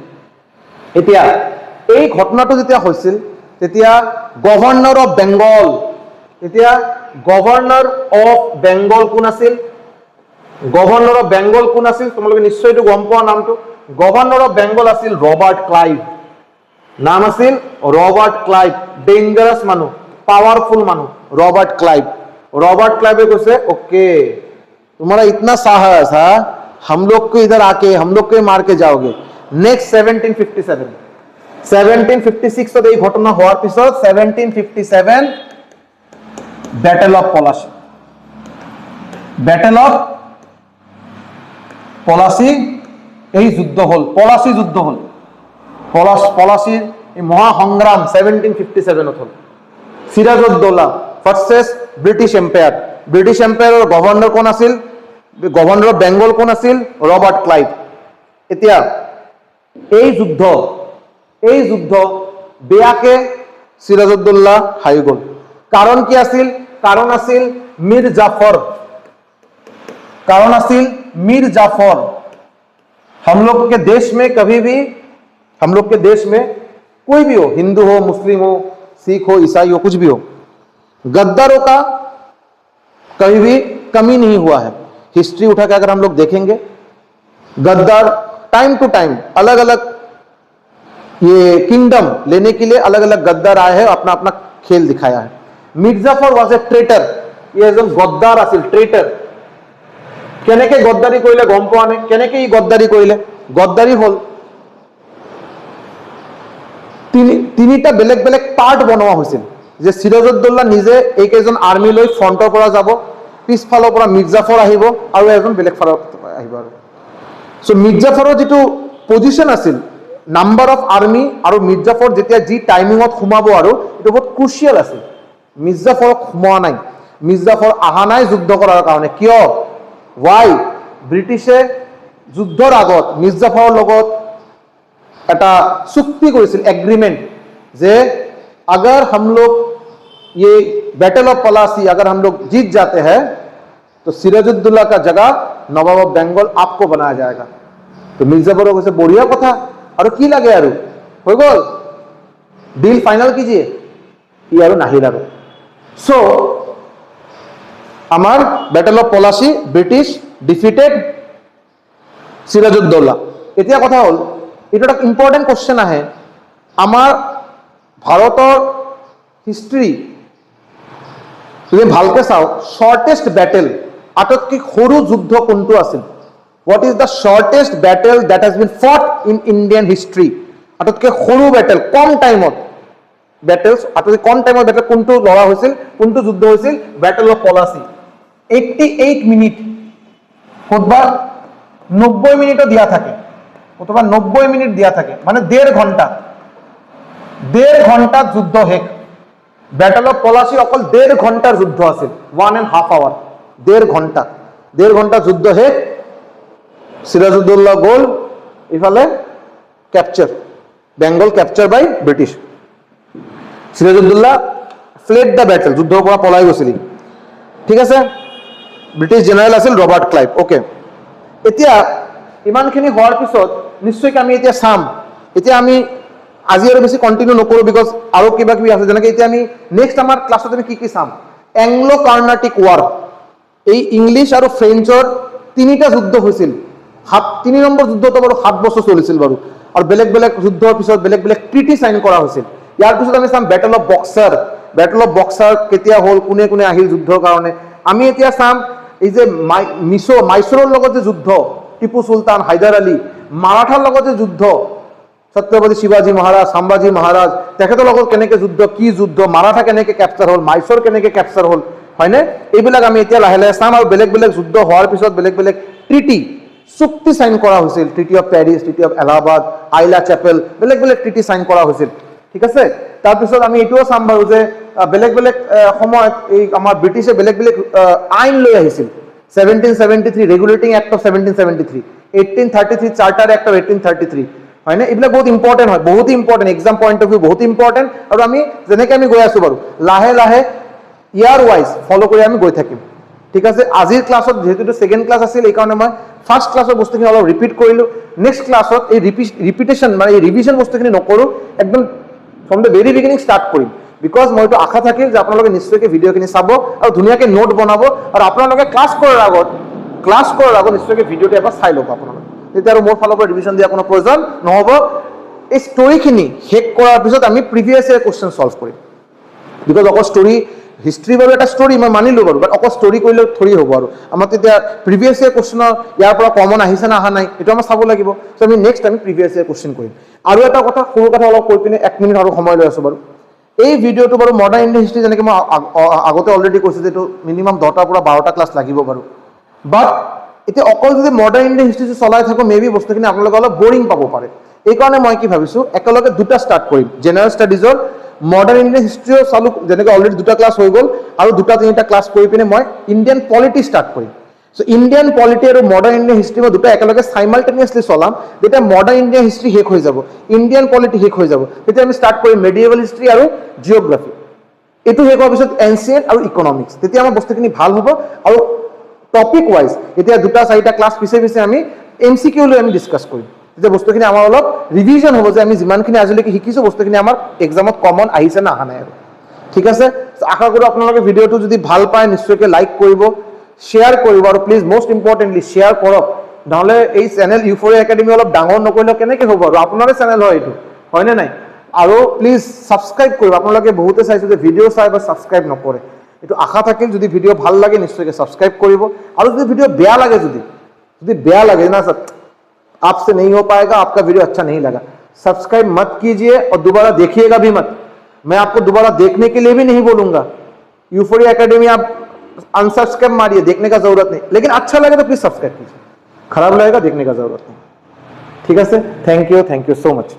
এতিয়া এই ঘটনাটো যেতিয়া হৈছিল, তেতিয়া গভৰ্ণৰ অফ বেংগল কোন আছিল? তোমালোকে নিশ্চয় এইটো গম পোৱা নামটো। গভৰ্ণৰ অফ বেংগল আছিল ৰবাৰ্ট ক্লাইভ। নাম আছিল ৰবাৰ্ট ক্লাইভ। ডেঞ্জাৰাছ মানুহ, পাৱাৰফুল মানুহ ৰবাৰ্ট ক্লাইভে কৈছে, ओके तुम्हारा इतना साहस है, हम लोग को इधर आके हम लोग को मार के जाओगे। नेक्स्ट 1756 এই ঘটনা হওয়ার পিছত 1757 ব্যাটেল অফ পলাশী এই যুদ্ধ হল, পলাশী পলাশীর এই মহাসংগ্রাম 1757 হল। সিরাজউদ্দৌলা ভার্সেস ব্রিটিশ এম্পায়াৰৰ গভৰ্ণৰ কোন আছিল? গভৰ্ণৰ অফ বেংগল কোন আছিল? Robert Clive. এতিয়া এই যুদ্ধ বেয়াকে সিৰাজউদ্দৌলা হাৰি গ'ল। কাৰণ কি আছিল? কাৰণ আছিল মীৰ জাফৰ। हम लोग के देश में कभी भी, हम लोग के देश में कोई भी हो, हिंदू हो, मुस्लिम हो, सिख हो, ईसाई हो, कुछ भी हो, गद्दारों का कभी भी कमी नहीं हुआ है। हिस्ट्री उठा के अगर हम लोग देखेंगे, गद्दार टाइम टू टाइम अलग अलग ये किंगडम लेने के लिए अलग अलग गद्दार आए हैं, अपना अपना खेल दिखाया है। Mir Jafar was a traitor. ये एजन गद्दार আছিল, ट्रेटर। কেনেকে গদ্দারি কৰিলে গম পোৱা নাই? কেনেকে ই গদ্দাৰি কৰিলে? গদ্দাৰি হল তিনিটা বেলেগ বেলেগ পাৰ্ট বনোৱা হৈছিল, যে সিৰাজউদ্দৌলা নিজে এইকেইজন আৰ্মি লৈ ফ্ৰণ্টৰ পৰা যাব, পিছফালৰ পৰা মিৰ্জাফৰ আহিব আৰু এজন বেলেগ ফালৰ আহিব। আৰু সো মিৰ্জাফৰৰ যিটো পজিশ্যন আছিল, নাম্বাৰ অফ আৰ্মি আৰু মিৰ্জাফৰ যেতিয়া যি টাইমিঙত সোমাব, আৰু এইটো বহুত ক্ৰুচিয়েল আছিল। মিৰ্জাফৰক সোমোৱা নাই, মিৰ্জাফৰ অহা নাই যুদ্ধ কৰাৰ কাৰণে। কিয়? वाई ब्रिटिशे युद्धर आगत मिर्जाफर लगत एटा चुक्ति करिছিল, एग्रीमेंट, जे अगर हम लोग ये बैटल ऑफ पलासी अगर हम लोग जीत जाते हैं तो सिराजुद्दौला का जगह नवाब ऑफ बेंगल आपको बनाया जाएगा। तो मिर्जाफर कैसे बढ़िया कथा, और की लगे और हो गल, डील फाइनल कीजिए, ये और नाहिल। और सो আমার battle of Plassey British defeated Sirajuddaula. এতিয়া কথা হল, এটা একটা ইম্পর্টেন্ট কোশ্চেন আহে, আমার ভারতের হিস্ট্রি যদি ভালকে চাও, শর্টেস্ট ব্যাটেল, আটাইতকৈ সৰু যুদ্ধ কোনটো আছিল? What is the shortest battle that has been fought in Indian history? আটাইতকৈ সৰু ব্যাটেল, কম টাইমত ব্যাটেলস, আটাইতকৈ কম টাইমত ব্যাটেল কোনটো লড়া হৈছিল, কোনটো যুদ্ধ হৈছিল? Battle of Palashi. 88 মিনিট, কতবা 90 মিনিটও দিয়া থাকে, অথবা 90 মিনিট দিয়া থাকে, মানে 1.5 ঘন্টা, 1.5 ঘন্টাত যুদ্ধ শেষ। ব্যাটেল অফ পলাশি অকল 1.5 ঘন্টার যুদ্ধ আছিল, 1.5 আওয়ার, 1.5 ঘন্টা যুদ্ধ শেষ। সিরাজউদ্দৌলা গোল, ইফালে capture, Bengal capture by British. Sirajuddaula fled the battle, যুদ্ধৰ পৰা পলাই গৈছিল। ঠিক আছে, ব্ৰিটিশ জেনাৰেল আছিল ৰবাৰ্ট ক্লাইভ। ওকে, এতিয়া ইমানখিনি হোৱাৰ পিছত নিশ্চয়কৈ আমি এতিয়া চাম, এতিয়া আমি আজি আৰু বেছি কন্টিনিউ নকৰোঁ, বিকজ আৰু কিবা কিবি আছে, যেনেকৈ এতিয়া আমি নেক্সট আমাৰ ক্লাছত আমি কি কি চাম? এংলো কাৰ্ণাটিক ৱাৰ, এই ইংলিছ আৰু ফ্ৰেঞ্চৰ তিনিটা যুদ্ধ হৈছিল। 3 নম্বৰ যুদ্ধটো বাৰু 7 বছৰ চলিছিল বাৰু, আৰু বেলেগ বেলেগ যুদ্ধৰ পিছত বেলেগ বেলেগ ট্ৰিটি সাইন কৰা হৈছিল। ইয়াৰ পিছত আমি চাম battle of boxer. Battle of boxer কেতিয়া হ'ল, কোনে কোনে আহিল যুদ্ধৰ কাৰণে। আমি এতিয়া চাম এই যে মাইসোৰৰ লগত যে যুদ্ধ, টিপু সুলতান, হায়দাৰ আলী, মাৰাঠাৰ লগত যে যুদ্ধ, ছত্ৰপতি শিৱাজী মহাৰাজ, সম্ভাজী মহাৰাজ, তেখেতৰ লগত কেনেকৈ যুদ্ধ, কি যুদ্ধ, মাৰাঠা কেনেকৈ কেপচাৰ হ'ল, মাইসোৰ কেনেকৈ কেপচাৰ হ'ল, হয়নে? এইবিলাক আমি এতিয়া লাহে লাহে চাম। আৰু বেলেগ বেলেগ যুদ্ধ হোৱাৰ পিছত বেলেগ বেলেগ ট্ৰিটি, চুক্তি সাইন কৰা হৈছিল। Treaty of Paris, treaty of Allahabad, Aila Chapel, বেলেগ বেলেগ ট্ৰিটি সাইন কৰা হৈছিল। ঠিক আছে, তাৰপিছত আমি এইটোও চাম বাৰু যে বেলেগ বেলেগ সময়ত এই আমাৰ ব্ৰিটিছে বেলেগ বেলেগ আইন লৈ আহিছিল। 1773 regulating act of 1773, 1833 charter act of 1833, হয়নে? এইবিলাক বহুত ইম্পৰ্টেণ্ট হয়, বহুত important, exam point of view বহুত ইম্পৰ্টেণ্ট। আৰু আমি যেনেকৈ আমি গৈ আছোঁ বাৰু, লাহে লাহে ইয়াৰ ৱাইজ ফ'ল' কৰি আমি গৈ থাকিম। ঠিক আছে, আজিৰ ক্লাছত যিহেতু ছেকেণ্ড ক্লাছ আছিল, এইকাৰণে মই ফাৰ্ষ্ট ক্লাছৰ বস্তুখিনি অলপ ৰিপিট কৰিলোঁ। নেক্সট ক্লাছত এই ৰিপিটেশ্যন মানে এই ৰিভিজন বস্তুখিনি নকৰোঁ, একদম from the very beginning start কৰিম। বিকজ মই এইটো আশা থাকিল যে আপোনালোকে নিশ্চয়কৈ ভিডিঅ'খিনি চাব আৰু ধুনীয়াকৈ নোট বনাব, আৰু আপোনালোকে ক্লাছ কৰাৰ আগত নিশ্চয়কৈ ভিডিঅ'টো এবাৰ চাই ল'ব আপোনালোকে। তেতিয়া আৰু মোৰ ফালৰ পৰা ৰিভিজন দিয়াৰ কোনো প্ৰয়োজন নহ'ব। এই ষ্টৰিখিনি শেষ কৰাৰ পিছত আমি প্ৰিভিয়াছ ইয়েৰ কুৱেশ্যন ছল্ভ কৰিম। বিকজ অকল ষ্টৰি, হিষ্ট্ৰী বাৰু এটা ষ্টৰি মই মানিলোঁ বাৰু, বাট অকল ষ্টৰি কৰিলে থৰি হ'ব। আৰু আমাৰ তেতিয়া প্ৰিভিয়াছ ইয়েৰ কুৱেশ্যনৰ ইয়াৰ পৰা কমন আহিছে নে অহা নাই এইটো আমাৰ চাব লাগিব। চ' আমি নেক্সট আমি প্ৰিভিয়াছ ইয়েৰ কুৱেশ্যন কৰিম। আৰু এটা কথা, সৰু কথা অলপ কৈ পিনে 1 মিনিট আৰু সময় লৈ আছোঁ বাৰু। এই ভিডিঅ'টো বাৰু মডাৰ্ণ ইণ্ডিয়ান হিষ্ট্ৰী যেনেকৈ মই আগতে অলৰেডি কৈছোঁ যে এইটো মিনিমাম 10টাৰ পৰা 12টা ক্লাছ লাগিব বাৰু। বাট এতিয়া অকল যদি মডাৰ্ণ ইণ্ডিয়ান হিষ্ট্ৰীটো চলাই থাকোঁ, মে বি বস্তুখিনি আপোনালোকে অলপ বৰিং পাব পাৰে। এইকাৰণে মই কি ভাবিছোঁ, একেলগে দুটা ষ্টাৰ্ট কৰিম। জেনেৰেল ষ্টাডিজৰ মডাৰ্ণ ইণ্ডিয়ান হিষ্ট্ৰীও চালোঁ, যেনেকৈ অলৰেডি 2টা ক্লাছ হৈ গ'ল, আৰু 2-3টা ক্লাছ কৰি পিনে মই ইণ্ডিয়ান পলিটি ষ্টাৰ্ট কৰিম। সো ইণ্ডিয়ান পলিটি আৰু মডাৰ্ণ ইণ্ডিয়ান হিষ্ট্ৰী মই দুটা একেলগে চাইমালটেনিয়াছলি চলাম, তেতিয়া মডাৰ্ণ ইণ্ডিয়ান হিষ্ট্ৰী শেষ হৈ যাব, ইণ্ডিয়ান পলিটি শেষ হৈ যাব, তেতিয়া আমি ষ্টাৰ্ট কৰিম মেডিয়েভেল হিষ্ট্ৰী আৰু জিঅ'গ্ৰাফী। এইটো শেষ হোৱাৰ পিছত এনচিয়েণ্ট আৰু ইকনমিক্স, তেতিয়া আমাৰ বস্তুখিনি ভাল হ'ব। আৰু টপিক ৱাইজ এতিয়া দুটা চাৰিটা ক্লাছ পিছে পিছে আমি MCQ লৈ আমি ডিছকাছ কৰিম, তেতিয়া বস্তুখিনি আমাৰ অলপ ৰিভিজন হ'ব যে আমি যিমানখিনি আজিলৈকে শিকিছোঁ বস্তুখিনি আমাৰ এক্সামত কমন আহিছে নে অহা নাই আৰু। ঠিক আছে, আশা কৰোঁ আপোনালোকে ভিডিঅ'টো যদি ভাল পায় নিশ্চয়কৈ লাইক কৰিব, শ্বেয়াৰ কৰিব, আৰু প্লিজ মষ্ট ইম্পৰ্টেণ্টলি শ্বেয়াৰ কৰক, নহ'লে এই চেনেল ইউফৰিয়া একাডেমি অলপ ডাঙৰ নকৰিলে কেনেকৈ হ'ব, আৰু আপোনাৰে চেনেল হয় এইটো, হয়নে নাই? আৰু প্লিজ ছাবস্ক্ৰাইব কৰিব, আপোনালোকে বহুতে চাইছোঁ যে ভিডিঅ' চাই বা ছাবস্ক্ৰাইব নকৰে, এইটো আশা থাকিল যদি ভিডিঅ' ভাল লাগে নিশ্চয়কৈ ছাবস্ক্ৰাইব কৰিব। আৰু যদি ভিডিঅ' বেয়া লাগে, যদি বেয়া লাগে না सर आपसे नहीं हो पाएगा, आपका वीडियो अच्छा नहीं लगा, सब्सक्राइब मत कीजिए और दोबारा देखिएगा भी मत, मैं आपको दोबारा देखने के लिए भी नहीं बोलूंगा। यूफोरिया एकेडमी आप अनसब्सक्राइब मारिए, देखने का जरूरत नहीं, लेकिन अच्छा लगे तो प्लीज सब्सक्राइब कीजिए, खराब लगेगा देखने का जरूरत नहीं। ठीक है sir, thank you so much.